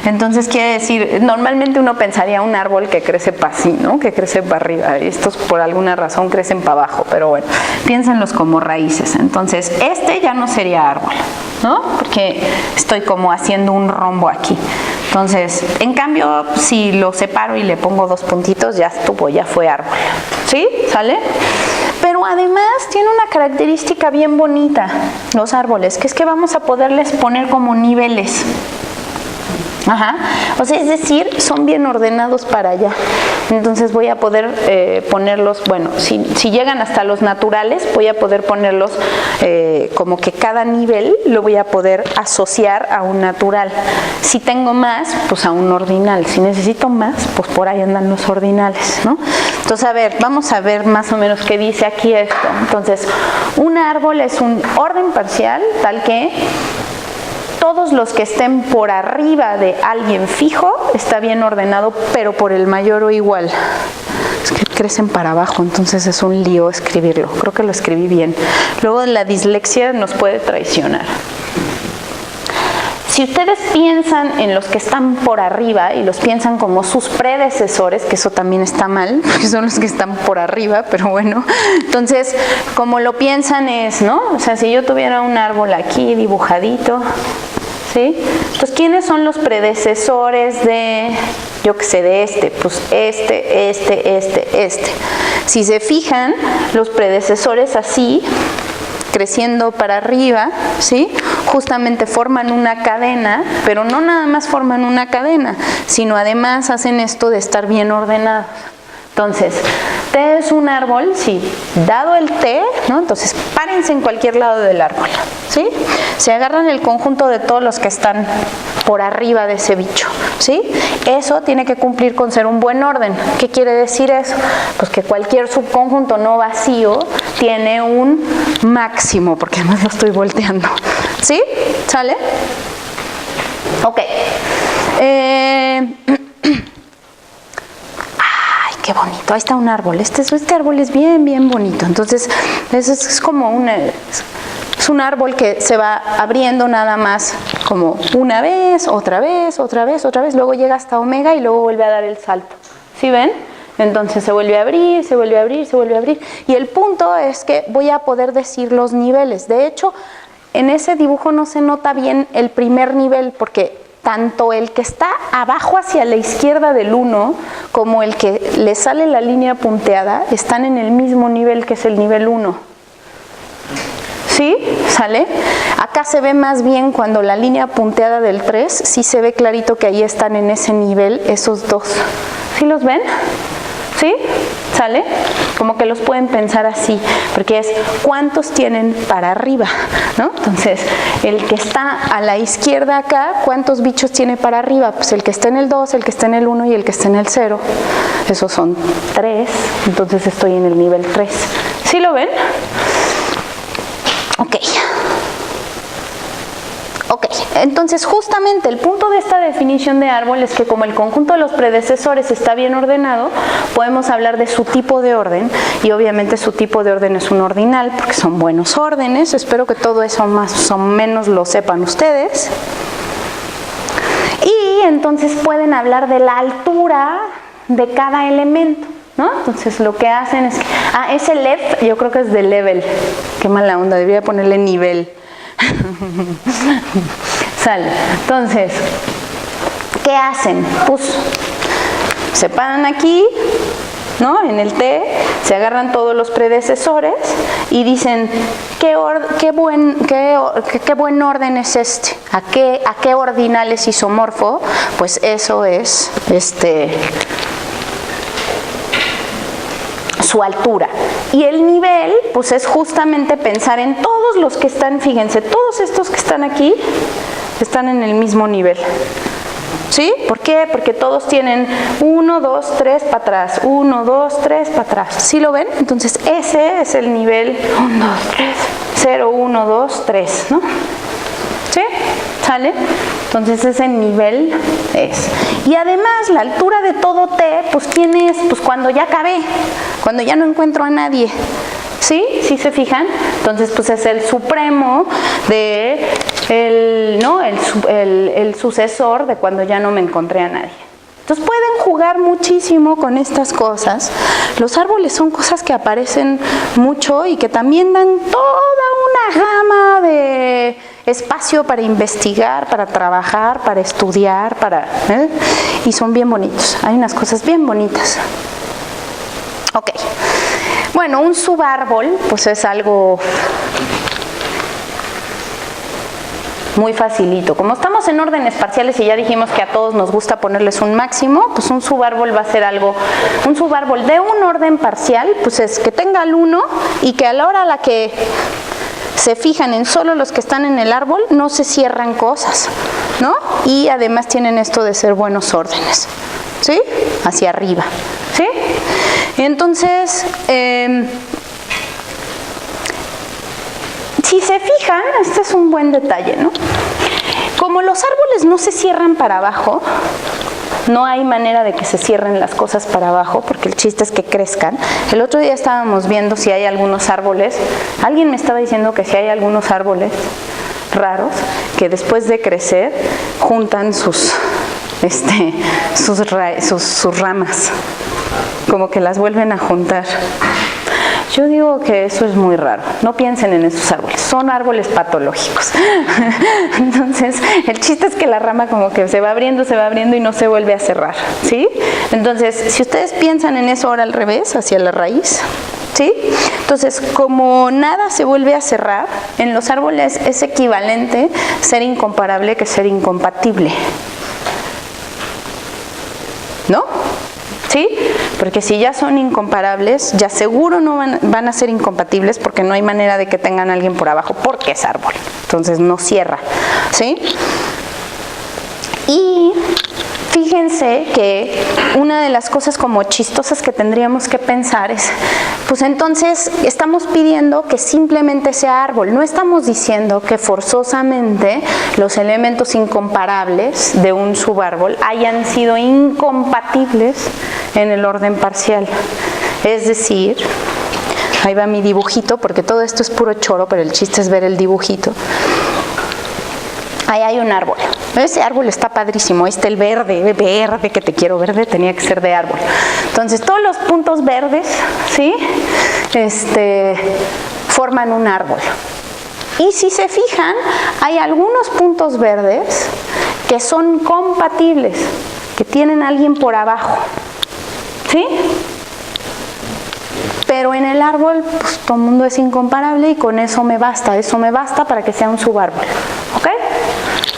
entonces quiere decir, normalmente uno pensaría un árbol que crece para así, ¿no? Que crece para arriba. Estos por alguna razón crecen para abajo, pero bueno, piénsenlos como raíces. Entonces, ya no sería árbol, ¿no? Porque estoy como haciendo un rombo aquí. Entonces, en cambio, si lo separo y le pongo 2 puntitos, ya estuvo, ya fue árbol. ¿Sí? ¿Sale? Pero además tiene una característica bien bonita, los árboles, que es que vamos a poderles poner como niveles. O sea, es decir, son bien ordenados para allá. Entonces voy a poder ponerlos, bueno, si llegan hasta los naturales, voy a poder ponerlos como que cada nivel lo voy a poder asociar a un natural. Si tengo más, pues a un ordinal. Si necesito más, pues por ahí andan los ordinales, ¿no? Entonces, a ver, vamos a ver más o menos qué dice aquí esto. Entonces, un árbol es un orden parcial tal que todos los que estén por arriba de alguien fijo está bien ordenado, pero por el mayor o igual. Es que crecen para abajo, entonces es un lío escribirlo. Creo que lo escribí bien. Luego la dislexia nos puede traicionar. Si ustedes piensan en los que están por arriba y los piensan como sus predecesores, que eso también está mal, porque son los que están por arriba, pero bueno, entonces como lo piensan es, ¿no? O sea, si yo tuviera un árbol aquí dibujadito, ¿sí? Pues ¿quiénes son los predecesores de, yo qué sé, de este? Pues este. Si se fijan, los predecesores así, creciendo para arriba, ¿sí? Justamente forman una cadena, pero no nada más forman una cadena, sino además hacen esto de estar bien ordenados. Entonces, T es un árbol, sí, dado el T, ¿no? Entonces, párense en cualquier lado del árbol, ¿sí? Se agarran el conjunto de todos los que están por arriba de ese bicho, ¿sí? Eso tiene que cumplir con ser un buen orden. ¿Qué quiere decir eso? Pues que cualquier subconjunto no vacío tiene un máximo, porque además lo estoy volteando, ¿sí? ¿Sale? Ok. Qué bonito, ahí está un árbol. Este árbol es bien bonito. Entonces, es como es un árbol que se va abriendo nada más como una vez, otra vez, luego llega hasta omega y luego vuelve a dar el salto. ¿Sí ven? Entonces se vuelve a abrir, se vuelve a abrir, se vuelve a abrir. Y el punto es que voy a poder decir los niveles. De hecho, en ese dibujo no se nota bien el primer nivel porque tanto el que está abajo hacia la izquierda del 1 como el que le sale la línea punteada están en el mismo nivel que es el nivel 1. ¿Sí? ¿Sale? Acá se ve más bien cuando la línea punteada del 3, sí se ve clarito que ahí están en ese nivel esos dos. ¿Sí los ven? ¿Sí? ¿Sale? Como que los pueden pensar así, porque es cuántos tienen para arriba, ¿no? Entonces, el que está a la izquierda acá, ¿cuántos bichos tiene para arriba? Pues el que está en el 2, el que está en el 1 y el que está en el 0. Esos son 3, entonces estoy en el nivel 3. ¿Sí lo ven? Ok, entonces justamente el punto de esta definición de árbol es que como el conjunto de los predecesores está bien ordenado, podemos hablar de su tipo de orden y obviamente su tipo de orden es un ordinal porque son buenos órdenes. Espero que todo eso más o menos lo sepan ustedes. Y entonces pueden hablar de la altura de cada elemento, ¿no? Entonces lo que hacen es que, ese left yo creo que es de level, qué mala onda, debería ponerle nivel. Sale. Entonces, ¿qué hacen? Pues se paran aquí, ¿no? En el T, se agarran todos los predecesores y dicen qué buen orden es este, a qué ordinal es isomorfo. Pues eso es su altura. Y el nivel, pues es justamente pensar en todos los que están, fíjense, todos estos que están aquí están en el mismo nivel. ¿Sí? ¿Por qué? Porque todos tienen 1, 2, 3 para atrás, 1, 2, 3 para atrás. ¿Sí lo ven? Entonces ese es el nivel 1, 2, 3, 0, 1, 2, 3, ¿no? ¿Sí? ¿Sale? Entonces ese nivel es. Y además la altura de todo T, pues ¿quién es? Pues cuando ya acabé, cuando ya no encuentro a nadie. ¿Sí? ¿Sí se fijan? Entonces pues es el supremo de el sucesor de cuando ya no me encontré a nadie. Entonces pueden jugar muchísimo con estas cosas. Los árboles son cosas que aparecen mucho y que también dan toda una gama de espacio para investigar, para trabajar, para estudiar, y son bien bonitos. Hay unas cosas bien bonitas. Ok. Bueno, un subárbol pues es algo muy facilito. Como estamos en órdenes parciales y ya dijimos que a todos nos gusta ponerles un máximo, pues un subárbol va a ser algo, un subárbol de un orden parcial, pues es que tenga el 1 y que a la hora a la que se fijan en solo los que están en el árbol, no se cierran cosas, ¿no? Y además tienen esto de ser buenos órdenes, ¿sí? Hacia arriba, ¿sí? Entonces, si se fijan, este es un buen detalle, ¿no? Como los árboles no se cierran para abajo, no hay manera de que se cierren las cosas para abajo, porque el chiste es que crezcan. El otro día estábamos viendo si hay algunos árboles, alguien me estaba diciendo que si hay algunos árboles raros, que después de crecer, juntan sus ramas, como que las vuelven a juntar. Yo digo que eso es muy raro, no piensen en esos árboles, son árboles patológicos. Entonces, el chiste es que la rama como que se va abriendo y no se vuelve a cerrar, ¿sí? Entonces, si ustedes piensan en eso ahora al revés, hacia la raíz, ¿sí? Entonces, como nada se vuelve a cerrar, en los árboles es equivalente ser incomparable que ser incompatible, ¿no? ¿Sí? Porque si ya son incomparables, ya seguro no van a ser incompatibles porque no hay manera de que tengan a alguien por abajo porque es árbol. Entonces no cierra, ¿sí? Y fíjense que una de las cosas como chistosas que tendríamos que pensar es, pues entonces estamos pidiendo que simplemente sea árbol, no estamos diciendo que forzosamente los elementos incomparables de un subárbol hayan sido incompatibles en el orden parcial. Es decir, ahí va mi dibujito, porque todo esto es puro choro, pero el chiste es ver el dibujito. Ahí hay un árbol. Ese árbol está padrísimo. Ahí está el verde que te quiero, verde tenía que ser de árbol. Entonces todos los puntos verdes, ¿sí? Forman un árbol. Y si se fijan, hay algunos puntos verdes que son compatibles, que tienen a alguien por abajo, ¿sí? Pero en el árbol, pues todo el mundo es incomparable y con eso me basta para que sea un subárbol, ¿ok?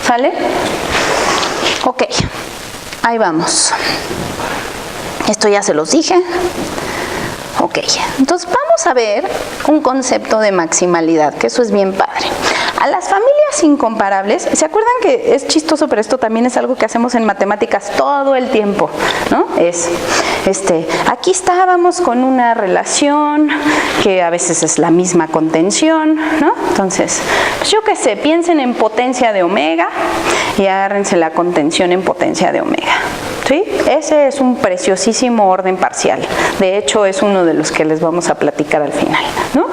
¿Sale? Ok, ahí vamos. Esto ya se los dije. Ok, entonces vamos a ver un concepto de maximalidad, que eso es bien padre. A las familias incomparables, ¿se acuerdan que es chistoso, pero esto también es algo que hacemos en matemáticas todo el tiempo, ¿no? Aquí estábamos con una relación que a veces es la misma contención, ¿no? Entonces, pues yo qué sé, piensen en potencia de omega y agárrense la contención en potencia de omega. ¿Sí? Ese es un preciosísimo orden parcial. De hecho, es uno de los que les vamos a platicar al final, ¿no?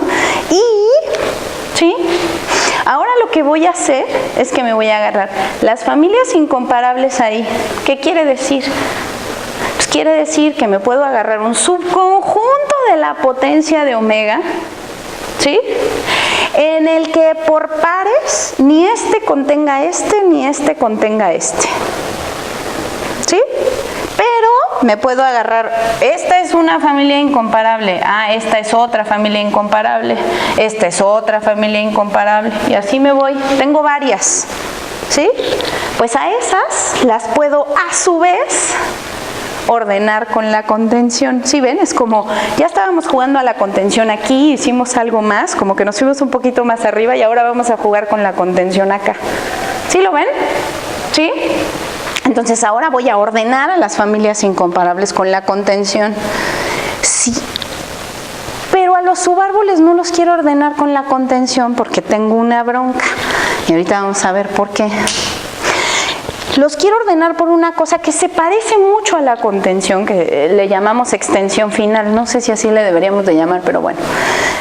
Y, ¿sí? Ahora lo que voy a hacer es que me voy a agarrar las familias incomparables ahí. ¿Qué quiere decir? Pues quiere decir que me puedo agarrar un subconjunto de la potencia de omega, ¿sí? En el que por pares ni este contenga este, ni este contenga este. ¿Sí? Pero me puedo agarrar, esta es una familia incomparable, esta es otra familia incomparable, esta es otra familia incomparable, y así me voy, tengo varias, ¿sí? Pues a esas las puedo a su vez ordenar con la contención. ¿Sí ven? Es como, ya estábamos jugando a la contención aquí, hicimos algo más, como que nos fuimos un poquito más arriba y ahora vamos a jugar con la contención acá. ¿Sí lo ven? ¿Sí? Entonces ahora voy a ordenar a las familias incomparables con la contención. Sí, pero a los subárboles no los quiero ordenar con la contención porque tengo una bronca. Y ahorita vamos a ver por qué. Los quiero ordenar por una cosa que se parece mucho a la contención, que le llamamos extensión final. No sé si así le deberíamos de llamar, pero bueno.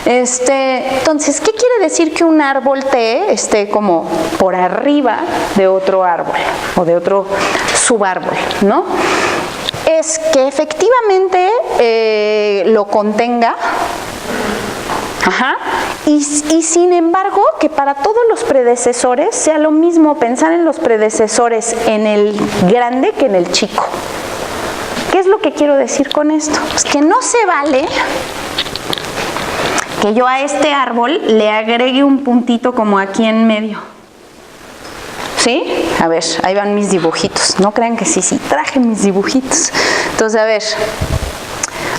Entonces, ¿qué quiere decir que un árbol T esté como por arriba de otro árbol o de otro subárbol, ¿no? Es que efectivamente lo contenga. Ajá. Y sin embargo, que para todos los predecesores sea lo mismo pensar en los predecesores en el grande que en el chico. ¿Qué es lo que quiero decir con esto? Pues que no se vale que yo a este árbol le agregue un puntito como aquí en medio. ¿Sí? A ver, ahí van mis dibujitos. No crean que sí, traje mis dibujitos. Entonces, a ver,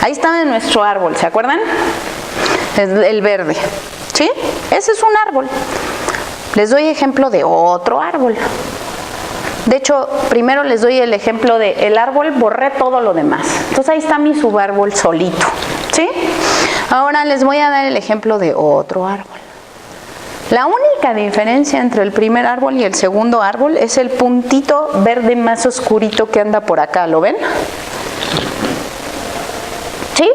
ahí está nuestro árbol, ¿se acuerdan? El verde, ¿sí? Ese es un árbol. Les doy ejemplo de otro árbol. De hecho, primero les doy el ejemplo de el árbol, borré todo lo demás. Entonces ahí está mi subárbol solito, ¿sí? Ahora les voy a dar el ejemplo de otro árbol. La única diferencia entre el primer árbol y el segundo árbol es el puntito verde más oscurito que anda por acá, ¿lo ven? ¿Sí?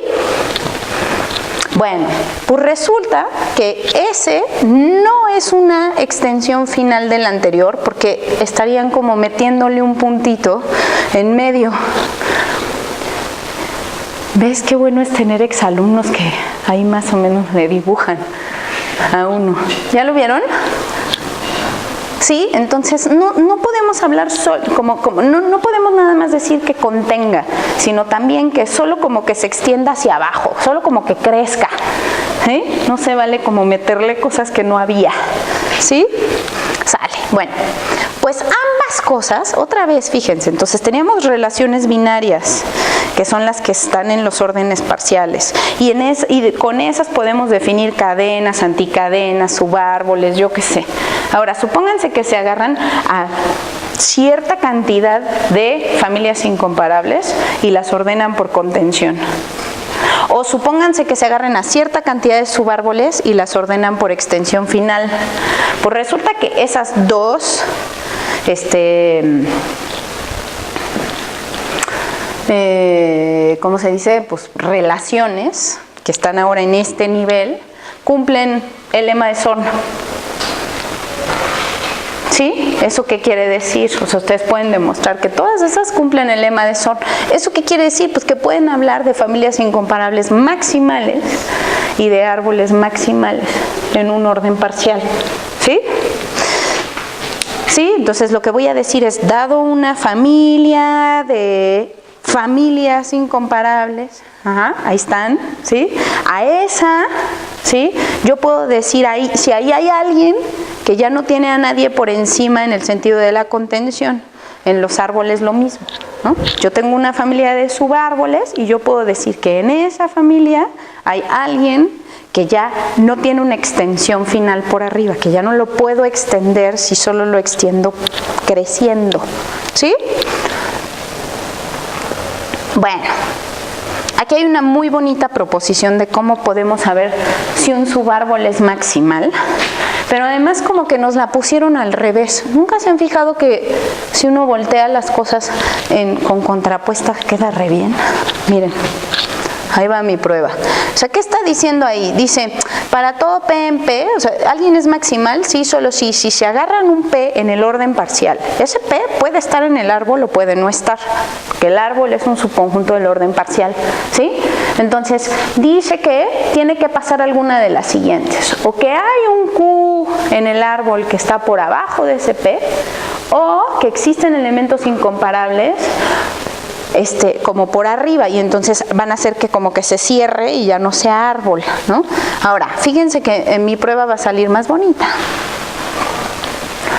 Bueno, pues resulta que ese no es una extensión final del anterior porque estarían como metiéndole un puntito en medio. ¿Ves qué bueno es tener exalumnos que ahí más o menos le dibujan a uno? ¿Ya lo vieron? Sí, entonces no podemos hablar no podemos nada más decir que contenga, sino también que solo como que se extienda hacia abajo, solo como que crezca. ¿Sí? No se vale como meterle cosas que no había. ¿Sí? Sale. Bueno, pues ambas cosas, otra vez, fíjense, entonces teníamos relaciones binarias, que son las que están en los órdenes parciales, y con esas podemos definir cadenas, anticadenas, subárboles, yo qué sé. Ahora, supónganse que se agarran a cierta cantidad de familias incomparables y las ordenan por contención. O supónganse que se agarren a cierta cantidad de subárboles y las ordenan por extensión final. Pues resulta que esas dos, ¿cómo se dice? Pues relaciones que están ahora en este nivel cumplen el lema de Zorn. ¿Sí? ¿Eso qué quiere decir? O sea, ustedes pueden demostrar que todas esas cumplen el lema de Zorn. ¿Eso qué quiere decir? Pues que pueden hablar de familias incomparables maximales y de árboles maximales en un orden parcial. ¿Sí? ¿Sí? Entonces lo que voy a decir es, dado una familia de familias incomparables, ahí están, ¿sí? A esa, ¿sí? Yo puedo decir ahí, si ahí hay alguien que ya no tiene a nadie por encima en el sentido de la contención, en los árboles lo mismo, ¿no? Yo tengo una familia de subárboles y yo puedo decir que en esa familia hay alguien que ya no tiene una extensión final por arriba, que ya no lo puedo extender si solo lo extiendo creciendo, ¿sí? Bueno, aquí hay una muy bonita proposición de cómo podemos saber si un subárbol es maximal, pero además como que nos la pusieron al revés. ¿Nunca se han fijado que si uno voltea las cosas con contrapuesta queda re bien? Miren. Ahí va mi prueba. O sea, ¿qué está diciendo ahí? Dice, para todo P en P, o sea, ¿alguien es maximal? Sí, solo si se agarran un P en el orden parcial. Ese P puede estar en el árbol o puede no estar, porque el árbol es un subconjunto del orden parcial, ¿sí? Entonces, dice que tiene que pasar alguna de las siguientes. O que hay un Q en el árbol que está por abajo de ese P, o que existen elementos incomparables como por arriba, y entonces van a hacer que como que se cierre y ya no sea árbol, ¿no? Ahora, fíjense que en mi prueba va a salir más bonita.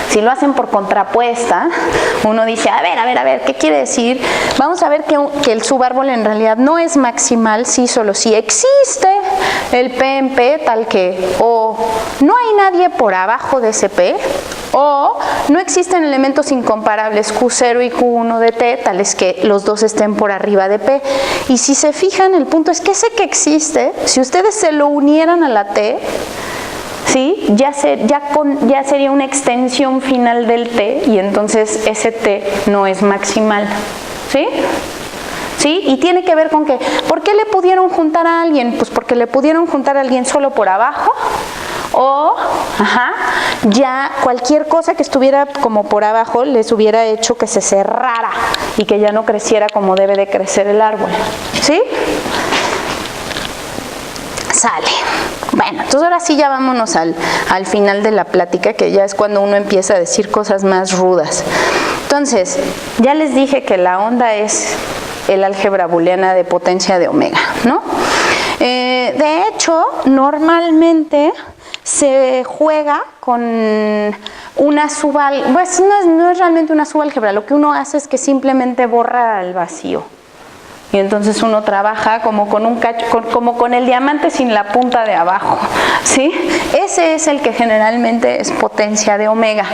Si lo hacen por contrapuesta, uno dice, a ver, ¿qué quiere decir? Vamos a ver que el subárbol en realidad no es maximal, sí, solo si existe el P en P, tal que o no hay nadie por abajo de ese P, o no existen elementos incomparables Q0 y Q1 de T, tales que los dos estén por arriba de P. Y si se fijan, el punto es que ese que existe, si ustedes se lo unieran a la T, ¿sí? Ya sería una extensión final del T, y entonces ese T no es maximal, ¿sí? ¿Sí? Y tiene que ver con que, ¿por qué le pudieron juntar a alguien? Pues porque le pudieron juntar a alguien solo por abajo, o ya cualquier cosa que estuviera como por abajo les hubiera hecho que se cerrara y que ya no creciera como debe de crecer el árbol, ¿sí? Sale. Bueno, entonces ahora sí ya vámonos al final de la plática, que ya es cuando uno empieza a decir cosas más rudas. Entonces, ya les dije que la onda es el álgebra booleana de potencia de omega, ¿no? De hecho, normalmente se juega con una subálgebra, pues no es realmente una subálgebra, lo que uno hace es que simplemente borra el vacío. Y entonces uno trabaja como con un como con el diamante sin la punta de abajo, ¿sí? Ese es el que generalmente es potencia de omega,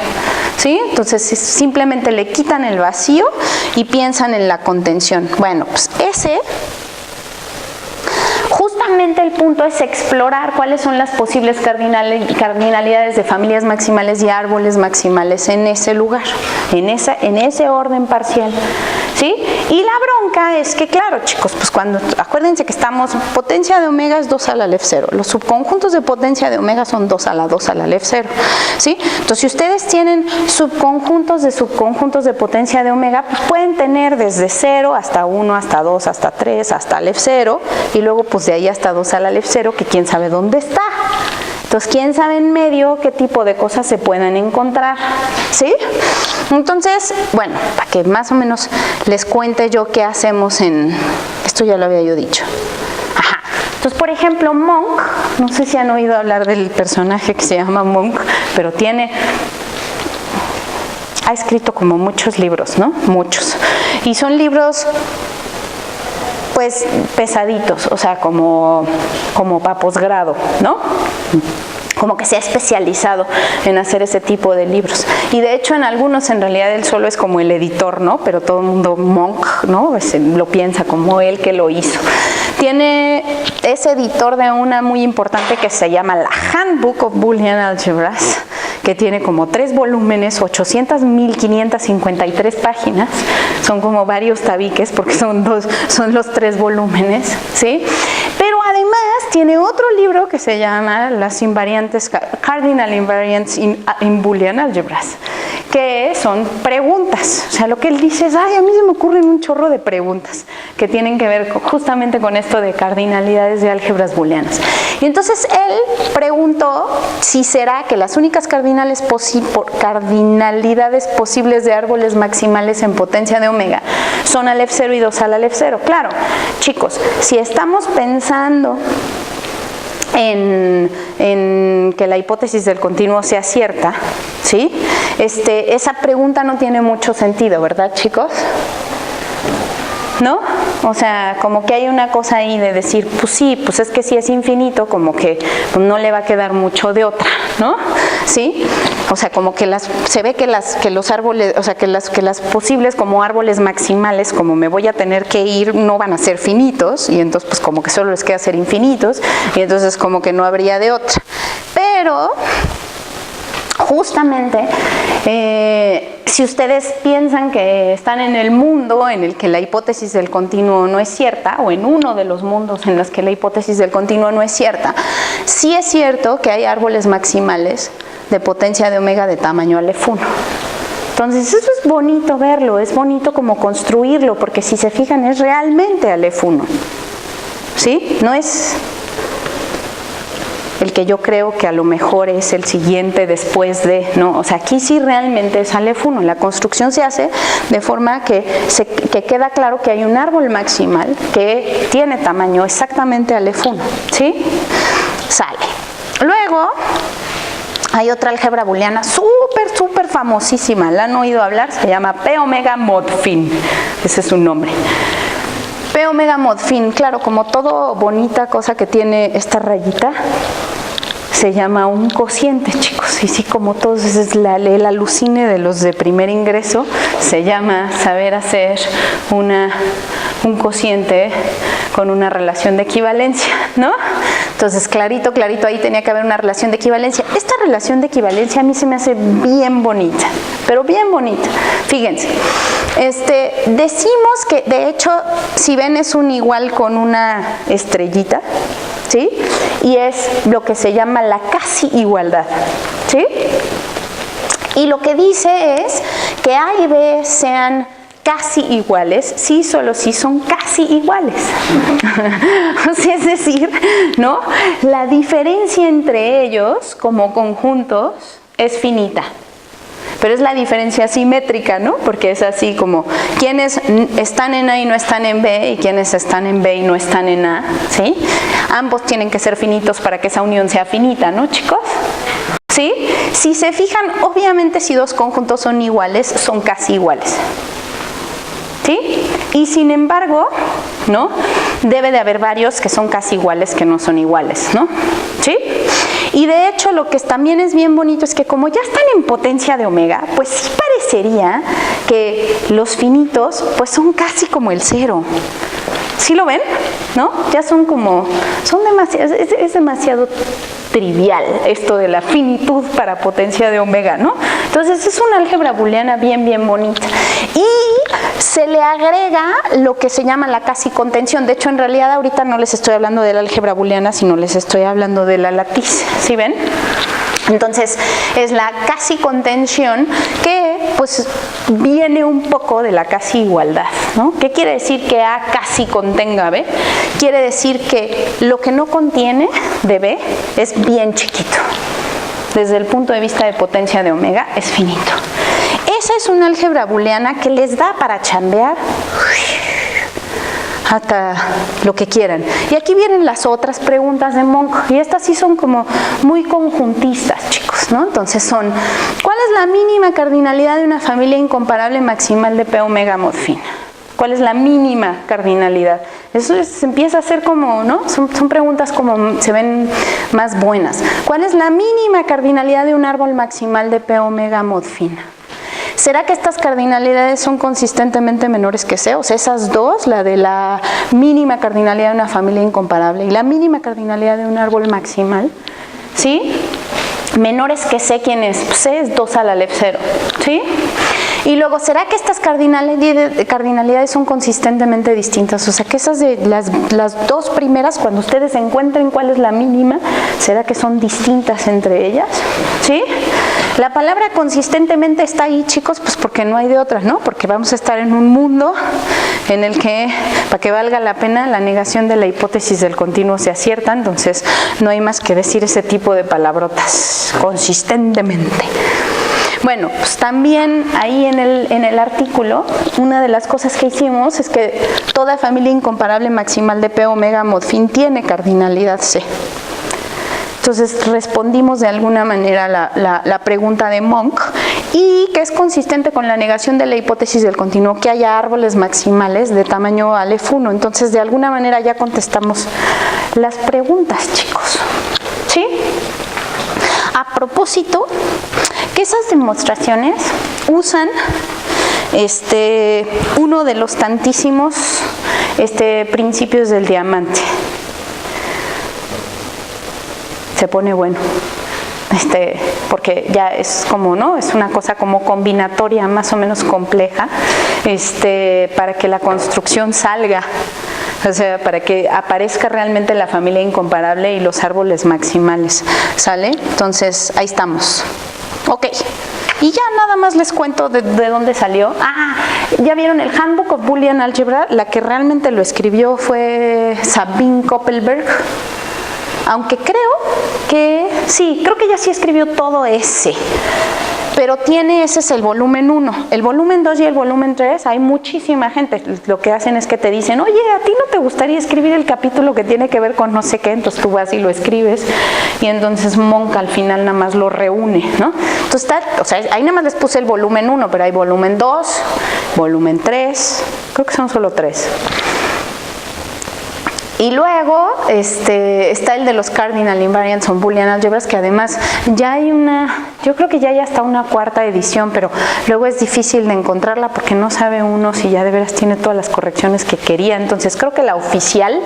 ¿sí? Entonces simplemente le quitan el vacío y piensan en la contención. Bueno, pues justamente el punto es explorar cuáles son las posibles cardinalidades de familias maximales y árboles maximales en ese lugar, en ese orden parcial, ¿sí? Y la bronca es que, claro, chicos, pues acuérdense que potencia de omega es 2 a la left 0, los subconjuntos de potencia de omega son 2 a la left 0, ¿sí? Entonces, si ustedes tienen subconjuntos de potencia de omega, pues pueden tener desde 0 hasta 1, hasta 2, hasta 3, hasta left 0, y luego pues de ahí hasta 2 a la left 0, que quién sabe dónde está. Entonces, ¿quién sabe en medio qué tipo de cosas se pueden encontrar? ¿Sí? Entonces, bueno, para que más o menos les cuente yo qué hacemos esto ya lo había yo dicho. Entonces, por ejemplo, Monk, no sé si han oído hablar del personaje que se llama Monk, pero ha escrito como muchos libros, ¿no? Muchos. Y son libros pues pesaditos, o sea, como para posgrado, ¿no? Como que se ha especializado en hacer ese tipo de libros. Y de hecho en algunos en realidad él solo es como el editor, ¿no? Pero todo el mundo Monk, ¿no? Lo piensa como él que lo hizo. Es editor de una muy importante que se llama la Handbook of Boolean Algebras, que tiene como 3 volúmenes, 800.553 páginas, son como varios tabiques porque son los 3 volúmenes, ¿sí? Pero además tiene otro libro que se llama las invariantes, Cardinal Invariants in Boolean Algebras, que son preguntas. O sea, lo que él dice es, a mí se me ocurren un chorro de preguntas que tienen que ver justamente con esto de cardinalidades de álgebras booleanas. Y entonces él preguntó si será que las únicas cardinalidades posibles de árboles maximales en potencia de omega son Aleph 0 y 2 al Aleph 0. Claro, chicos, si estamos pensando en que la hipótesis del continuo sea cierta, ¿sí? Esa pregunta no tiene mucho sentido, ¿verdad, chicos? ¿No? O sea, como que hay una cosa ahí de decir, pues sí, pues es que si es infinito, como que pues no le va a quedar mucho de otra, ¿no? ¿Sí? O sea, como que se ve que los árboles, o sea, que las posibles como árboles maximales, como me voy a tener que ir, no van a ser finitos, y entonces pues como que solo les queda ser infinitos, y entonces como que no habría de otra. Pero justamente, si ustedes piensan que están en el mundo en el que la hipótesis del continuo no es cierta, o en uno de los mundos en los que la hipótesis del continuo no es cierta, sí es cierto que hay árboles maximales de potencia de omega de tamaño Aleph 1. Entonces eso es bonito verlo, es bonito como construirlo, porque si se fijan es realmente Aleph 1, ¿sí? No es el que yo creo que a lo mejor es el siguiente después de, no, o sea, aquí sí realmente es Aleph 1. La construcción se hace de forma que queda claro que hay un árbol maximal que tiene tamaño exactamente Aleph 1, ¿sí? Sale. Luego hay otra álgebra booleana súper famosísima, la han oído hablar, se llama P omega mod fin, ese es su nombre. P omega mod fin, claro, como todo bonita cosa que tiene esta rayita, se llama un cociente, chicos, y sí, como todos, es el alucine de los de primer ingreso, se llama saber hacer un cociente con una relación de equivalencia, ¿no? Entonces, clarito, ahí tenía que haber una relación de equivalencia. Esta relación de equivalencia a mí se me hace bien bonita, pero bien bonita. Fíjense, decimos que, de hecho, si ven es un igual con una estrellita, ¿sí? Y es lo que se llama la casi igualdad, ¿sí? Y lo que dice es que A y B sean casi iguales, sí, solo sí son casi iguales. O sea, es decir, ¿no? La diferencia entre ellos como conjuntos es finita. Pero es la diferencia simétrica, ¿no? Porque es así como quienes están en A y no están en B, y quienes están en B y no están en A, ¿sí? Ambos tienen que ser finitos para que esa unión sea finita, ¿no, chicos? ¿Sí? Si se fijan, obviamente si dos conjuntos son iguales, son casi iguales. ¿Sí? Y sin embargo, ¿no? Debe de haber varios que son casi iguales que no son iguales, ¿no? ¿Sí? Y de hecho lo que también es bien bonito es que como ya están en potencia de omega, pues sí parecería que los finitos pues son casi como el cero. ¿Sí lo ven? ¿No? Ya son como, es demasiado trivial esto de la finitud para potencia de omega, ¿no? Entonces es una álgebra booleana bien bonita. Y se le agrega lo que se llama la casi contención. De hecho, en realidad ahorita no les estoy hablando de la álgebra booleana, sino les estoy hablando de la latiz, ¿sí ven? Entonces es la casi contención que pues viene un poco de la casi igualdad, ¿no? ¿Qué quiere decir que A casi contenga B? Quiere decir que lo que no contiene de B es bien chiquito. Desde el punto de vista de potencia de omega es finito. Esa es una álgebra booleana que les da para chambear hasta lo que quieran. Y aquí vienen las otras preguntas de Monk, y estas sí son como muy conjuntistas, chicos, ¿no? Entonces son, ¿cuál es la mínima cardinalidad de una familia incomparable maximal de P omega mod fin? ¿Cuál es la mínima cardinalidad? Eso se empieza a hacer como, ¿no? Son preguntas como se ven más buenas. ¿Cuál es la mínima cardinalidad de un árbol maximal de P omega mod fin? ¿Será que estas cardinalidades son consistentemente menores que C? O sea, esas dos, la de la mínima cardinalidad de una familia incomparable y la mínima cardinalidad de un árbol maximal, ¿sí? Menores que C, ¿quién es? C es 2 al Aleph 0, ¿sí? Y luego, ¿será que estas cardinalidades son consistentemente distintas? O sea, que esas de las dos primeras, cuando ustedes encuentren cuál es la mínima, ¿será que son distintas entre ellas? ¿Sí? La palabra consistentemente está ahí, chicos, pues porque no hay de otras, ¿no? Porque vamos a estar en un mundo en el que, para que valga la pena, la negación de la hipótesis del continuo se acierta, entonces no hay más que decir ese tipo de palabrotas consistentemente. Bueno, pues también ahí en el artículo, una de las cosas que hicimos es que toda familia incomparable maximal de P omega mod fin tiene cardinalidad C. Entonces respondimos de alguna manera la pregunta de Monk y que es consistente con la negación de la hipótesis del continuo que haya árboles maximales de tamaño Aleph1. Entonces de alguna manera ya contestamos las preguntas, chicos. ¿Sí? A propósito, que esas demostraciones usan uno de los tantísimos principios del diamante. Se pone bueno, porque ya es como, ¿no? Es una cosa como combinatoria más o menos compleja, para que la construcción salga, o sea, para que aparezca realmente la familia incomparable y los árboles maximales, ¿sale? Entonces, ahí estamos. Ok. Y ya nada más les cuento de dónde salió. Ya vieron el Handbook of Boolean Algebra, la que realmente lo escribió fue Sabine Koppelberg. Aunque creo que ella sí escribió todo ese, pero ese es el volumen 1. El volumen 2 y el volumen 3, hay muchísima gente, lo que hacen es que te dicen, oye, ¿a ti no te gustaría escribir el capítulo que tiene que ver con no sé qué? Entonces tú vas y lo escribes, y entonces Monk al final nada más lo reúne, ¿no? Entonces ahí nada más les puse el volumen 1, pero hay volumen 2, volumen 3, creo que son solo 3. Y luego está el de los Cardinal Invariants on Boolean Algebras, que además ya hay yo creo que ya hay hasta una cuarta edición, pero luego es difícil de encontrarla porque no sabe uno si ya de veras tiene todas las correcciones que quería. Entonces creo que la oficial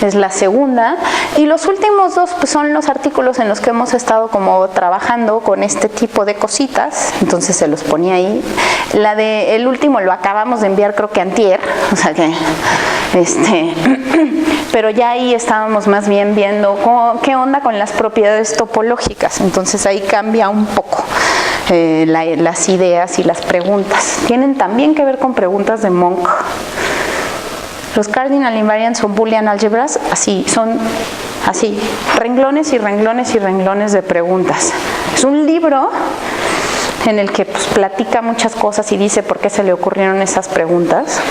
es la segunda, y los últimos dos pues son los artículos en los que hemos estado como trabajando con este tipo de cositas, entonces se los ponía ahí. El último lo acabamos de enviar creo que antier, o sea que pero ya ahí estábamos más bien viendo qué onda con las propiedades topológicas, entonces ahí cambia un poco las ideas y las preguntas. Tienen también que ver con preguntas de Monk. Los Cardinal Invariants son Boolean Algebras, son renglones y renglones y renglones de preguntas. Es un libro en el que pues, platica muchas cosas y dice por qué se le ocurrieron esas preguntas.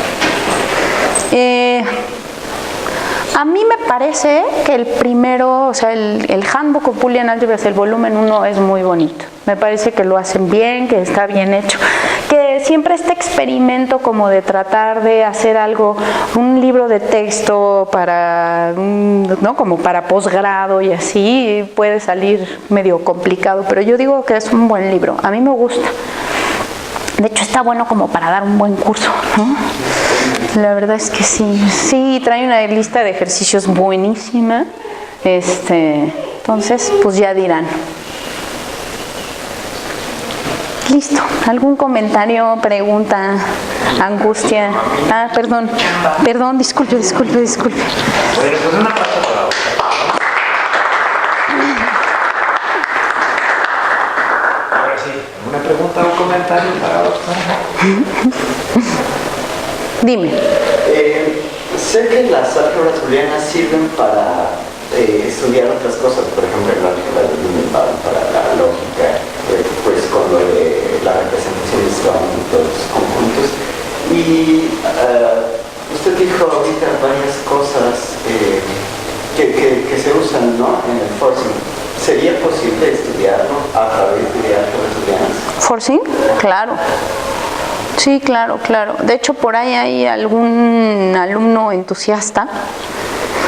A mí me parece que el primero, o sea, el Handbook of Boolean Algebras, el volumen 1 es muy bonito. Me parece que lo hacen bien, que está bien hecho. Que siempre este experimento como de tratar de hacer algo, un libro de texto para, ¿no? Como para posgrado y así, puede salir medio complicado, pero yo digo que es un buen libro. A mí me gusta. De hecho, está bueno como para dar un buen curso, ¿no? La verdad es que sí, trae una lista de ejercicios buenísima. Entonces, pues ya dirán. Listo. ¿Algún comentario, pregunta, angustia? Perdón, disculpe. Bueno, pues una cosa para vos. Ahora sí, ¿una pregunta o un comentario para vos? Dime. Sé que las álgebras booleanas sirven para estudiar otras cosas, por ejemplo, el álgebra de Blumenthal para la lógica, pues con lo de la representación de los conjuntos. Y usted dijo ahorita varias cosas que se usan, ¿no?, en el forcing. ¿Sería posible estudiarlo a través de álgebras booleanas? ¿Forcing? Claro. Sí, claro. De hecho, por ahí hay algún alumno entusiasta,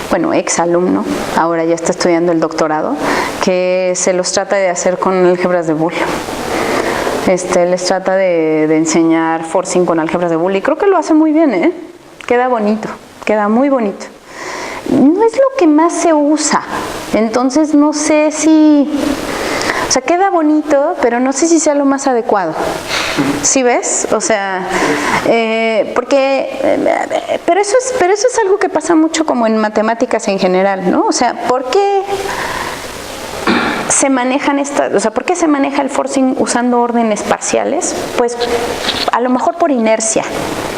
bueno, ex alumno, ahora ya está estudiando el doctorado, que se los trata de hacer con álgebras de Boole. Les trata de enseñar forcing con álgebras de Boole y creo que lo hace muy bien, ¿eh? Queda bonito, queda muy bonito. No es lo que más se usa, entonces no sé si... O sea, queda bonito, pero no sé si sea lo más adecuado. ¿Sí ves? O sea, pero eso es algo que pasa mucho como en matemáticas en general, ¿no? O sea, ¿por qué se manejan ¿por qué se maneja el forcing usando órdenes parciales? Pues a lo mejor por inercia.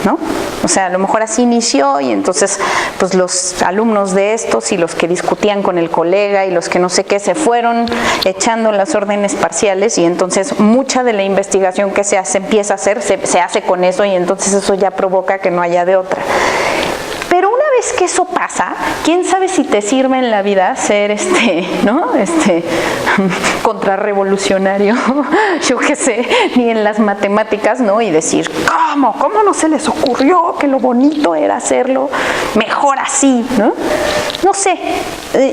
¿no? O sea, a lo mejor así inició y entonces pues los alumnos de estos y los que discutían con el colega y los que no sé qué se fueron echando las órdenes parciales y entonces mucha de la investigación que se hace, empieza a hacer, se hace con eso y entonces eso ya provoca que no haya de otra. Pero una vez que eso pasa, quién sabe si te sirve en la vida ser ¿no? Contrarrevolucionario, yo qué sé, ni en las matemáticas, ¿no? Y decir, ¿cómo no se les ocurrió que lo bonito era hacerlo mejor así, ¿no? No sé,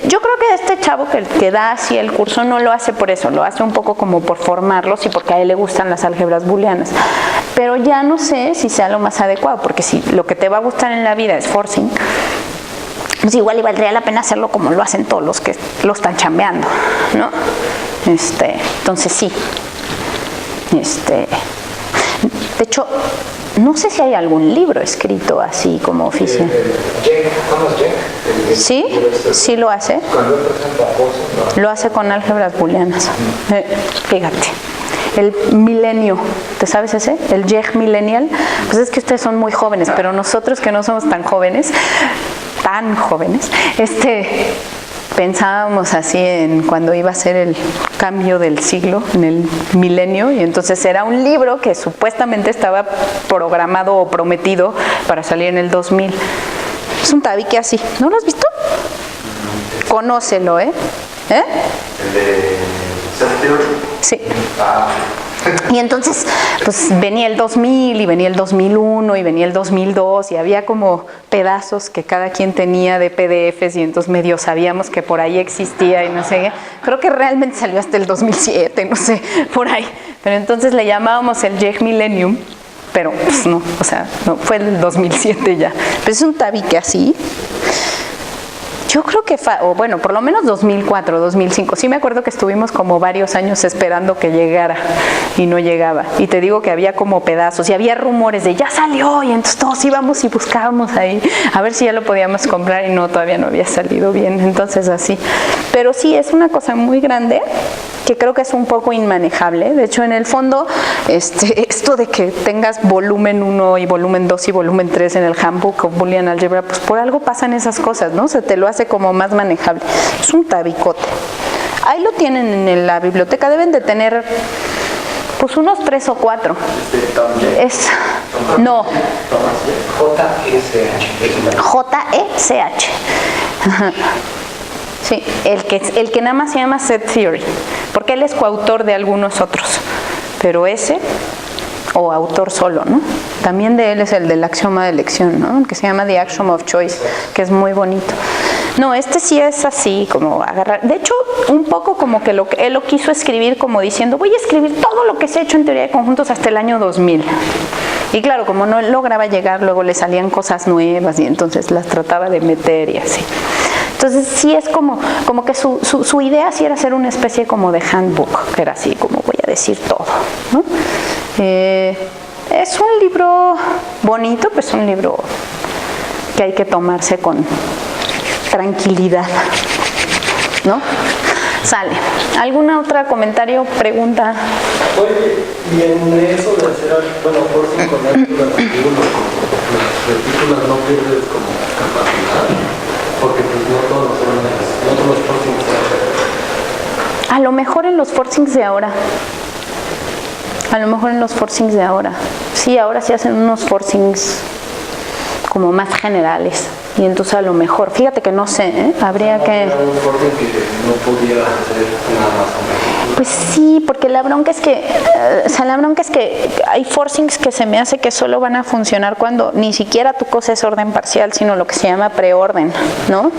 yo creo que este chavo que da así el curso no lo hace por eso, lo hace un poco como por formarlos y porque a él le gustan las álgebras booleanas. Pero ya no sé si sea lo más adecuado, porque si lo que te va a gustar en la vida es forcing, pues igual y valdría la pena hacerlo como lo hacen todos los que lo están chambeando, ¿no? Entonces sí. De hecho, no sé si hay algún libro escrito así como oficial. ¿Sí? Sí lo hace. Lo hace con álgebras booleanas. Fíjate. El milenio, ¿te sabes ese? El YEG millennial. Pues es que ustedes son muy jóvenes, pero nosotros que no somos tan jóvenes, pensábamos así en cuando iba a ser el cambio del siglo, en el milenio, y entonces era un libro que supuestamente estaba programado o prometido para salir en el 2000. Es un tabique así, ¿no lo has visto? Conócelo, ¿eh? El de Sergio. Sí. Y entonces, pues venía el 2000 y venía el 2001 y venía el 2002 y había como pedazos que cada quien tenía de PDFs y entonces medio sabíamos que por ahí existía y no sé qué. Creo que realmente salió hasta el 2007, no sé, por ahí. Pero entonces le llamábamos el YEG Millennium, pero pues no, o sea, no, fue el 2007 ya. Pero es un tabique así. Yo creo que, o bueno, por lo menos 2004, 2005. Sí me acuerdo que estuvimos como varios años esperando que llegara y no llegaba. Y te digo que había como pedazos y había rumores de ya salió y entonces todos íbamos y buscábamos ahí a ver si ya lo podíamos comprar y no, todavía no había salido bien. Entonces así. Pero sí, es una cosa muy grande que creo que es un poco inmanejable. De hecho, en el fondo, esto de que tengas volumen 1 y volumen 2 y volumen 3 en el Handbook of Boolean Algebra, pues por algo pasan esas cosas, ¿no? Se te lo hace como más manejable. Es un tabicote. Ahí lo tienen en la biblioteca, deben de tener pues unos 3 o 4. No. J-E-C-H. Sí, el que nada más se llama Set Theory, porque él es coautor de algunos otros, pero ese, o autor solo, ¿no? También de él es el del axioma de elección, ¿no? El que se llama The Axiom of Choice, que es muy bonito. No, sí es así, como agarrar. De hecho, un poco como que él lo quiso escribir como diciendo, voy a escribir todo lo que se ha hecho en teoría de conjuntos hasta el año 2000. Y claro, como no lograba llegar, luego le salían cosas nuevas y entonces las trataba de meter y así. Entonces sí es como que su idea sí era hacer una especie como de handbook, que era así como voy a decir todo, ¿no? Es un libro bonito, pues es un libro que hay que tomarse con tranquilidad, ¿no? Sale. ¿Algún otro comentario, pregunta? Oye, y en eso de hacer, forcing con álgebras las retículas no pierdes como capacidad, porque pues no todos los forcings de ahora. A lo mejor en los forcings de ahora. Sí, ahora sí hacen unos forcings como más generales. Y entonces a lo mejor, fíjate que no sé, habría que... un forcing que no pudiera hacer nada más. Pues sí, porque la bronca es que, hay forcings que se me hace que solo van a funcionar cuando ni siquiera tu cosa es orden parcial, sino lo que se llama preorden, ¿no?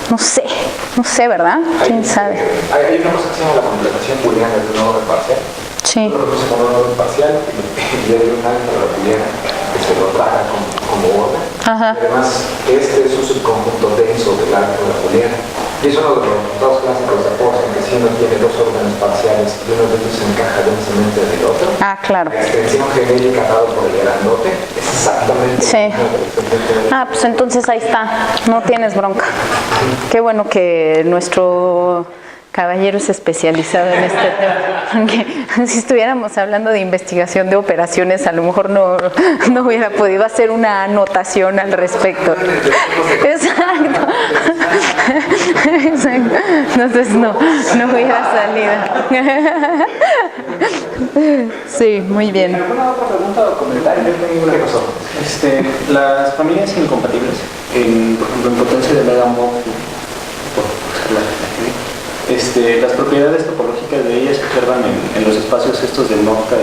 No sé, ¿verdad? ¿Quién sabe? Hay una cosa que se llama la completación booleana de un orden parcial. Sí. Lo produce como un orden parcial y hay un álgebra booleana que se lo traga como orden. Ajá. Además, este es un subconjunto denso del álgebra booleana. Y es uno de los resultados clásicos de forcing, que si uno tiene dos órdenes parciales y uno de ellos se encaja densamente en el otro, Ah, claro. la extensión genérica dada por el grandote es exactamente Sí. la misma. Pues entonces ahí está, no tienes bronca. Qué bueno que nuestro Caballero es especializado en este tema. Aunque si estuviéramos hablando de investigación de operaciones, a lo mejor no hubiera podido hacer una anotación al respecto. Exacto. Exacto. Entonces no hubiera salido. Sí, muy bien. ¿Alguna otra pregunta o comentario? Yo tengo una cosa. Las familias incompatibles, por ejemplo, en potencia de Megamod, las propiedades topológicas de ellas se observan en los espacios estos de Nocca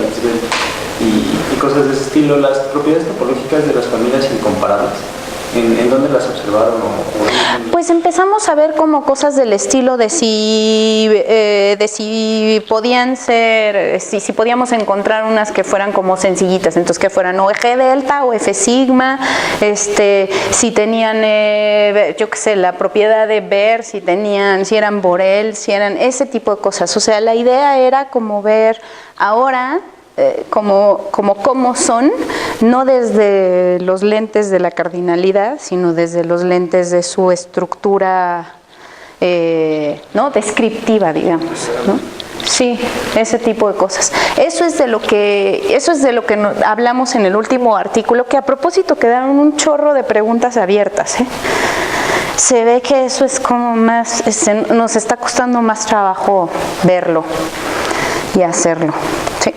y cosas de ese estilo. Las propiedades topológicas de las familias incomparables, ¿en dónde las observaron? Pues empezamos a ver como cosas del estilo de si podían ser, si podíamos encontrar unas que fueran como sencillitas, entonces que fueran o G delta o F sigma, si tenían, yo qué sé, la propiedad de ver, si eran Borel, si eran ese tipo de cosas. O sea, la idea era como ver ahora cómo son, no desde los lentes de la cardinalidad, sino desde los lentes de su estructura ¿no? descriptiva, digamos, ¿no? Sí, ese tipo de cosas. Eso es de lo que hablamos en el último artículo, que a propósito quedaron un chorro de preguntas abiertas, ¿eh? Se ve que eso es como más, nos está costando más trabajo verlo y hacerlo. Sí.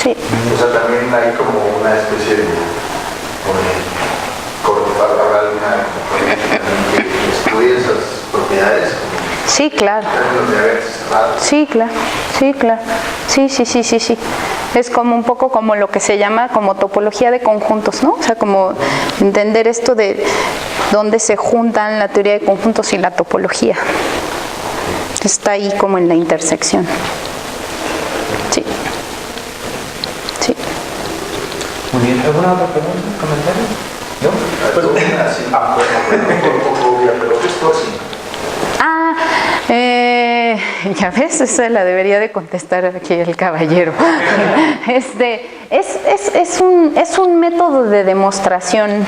Sí. O sea, también hay como una especie de habrá alguna que estudie esas propiedades. Sí, claro. Sí, claro. Sí, claro. Sí. Es como un poco como lo que se llama como topología de conjuntos, ¿no? O sea, como entender esto de dónde se juntan la teoría de conjuntos y la topología. Está ahí como en la intersección. Sí. Sí. Muy bien. ¿Alguna otra pregunta, comentario? ¿No? Pues, un poco obvia, pero ¿qué es forcing? Ya ves, esa la debería de contestar aquí el caballero. Es un método de demostración.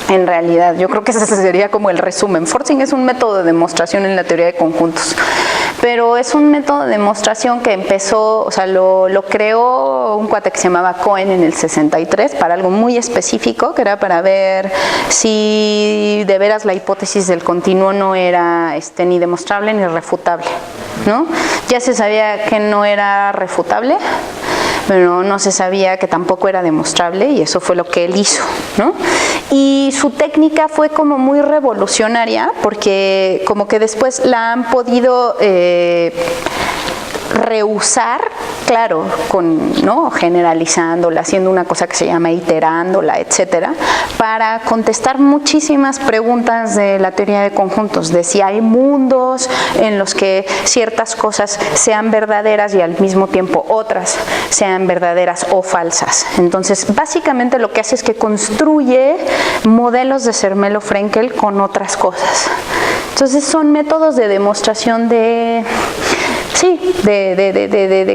En realidad, yo creo que ese sería como el resumen. Forcing es un método de demostración en la teoría de conjuntos, pero es un método de demostración que empezó, o sea, lo creó un cuate que se llamaba Cohen en el 63 para algo muy específico, que era para ver si de veras la hipótesis del continuo no era ni demostrable ni refutable, ¿no? Ya se sabía que no era refutable, pero no se sabía que tampoco era demostrable, y eso fue lo que él hizo, ¿no? Y su técnica fue como muy revolucionaria, porque como que después la han podido reusar, claro, ¿no? Generalizándola, haciendo una cosa que se llama iterándola, etcétera, para contestar muchísimas preguntas de la teoría de conjuntos, de si hay mundos en los que ciertas cosas sean verdaderas y al mismo tiempo otras sean verdaderas o falsas. Entonces, básicamente lo que hace es que construye modelos de Zermelo-Fraenkel con otras cosas. Entonces, son métodos de demostración de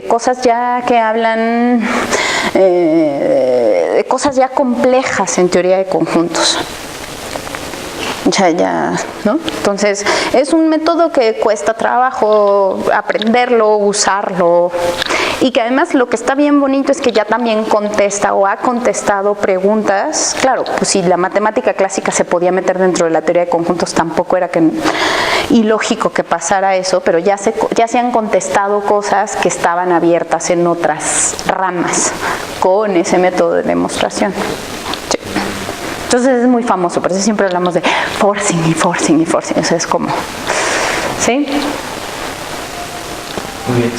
cosas ya que hablan de cosas ya complejas en teoría de conjuntos. ¿No? Entonces, es un método que cuesta trabajo aprenderlo, usarlo, y que además lo que está bien bonito es que ya también contesta o ha contestado preguntas. Claro, pues si la matemática clásica se podía meter dentro de la teoría de conjuntos, tampoco era ilógico que pasara eso, pero ya se han contestado cosas que estaban abiertas en otras ramas con ese método de demostración. Sí. Entonces es muy famoso, por eso siempre hablamos de forcing y forcing y forcing. Eso es como, ¿sí? Muy bien.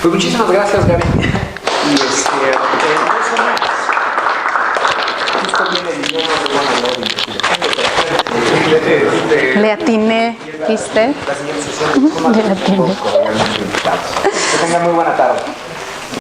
Pues muchísimas gracias, Gaby. Y justo viene el idioma de Le atiné, ¿viste? la siguiente sesión. Que tengan muy buena tarde.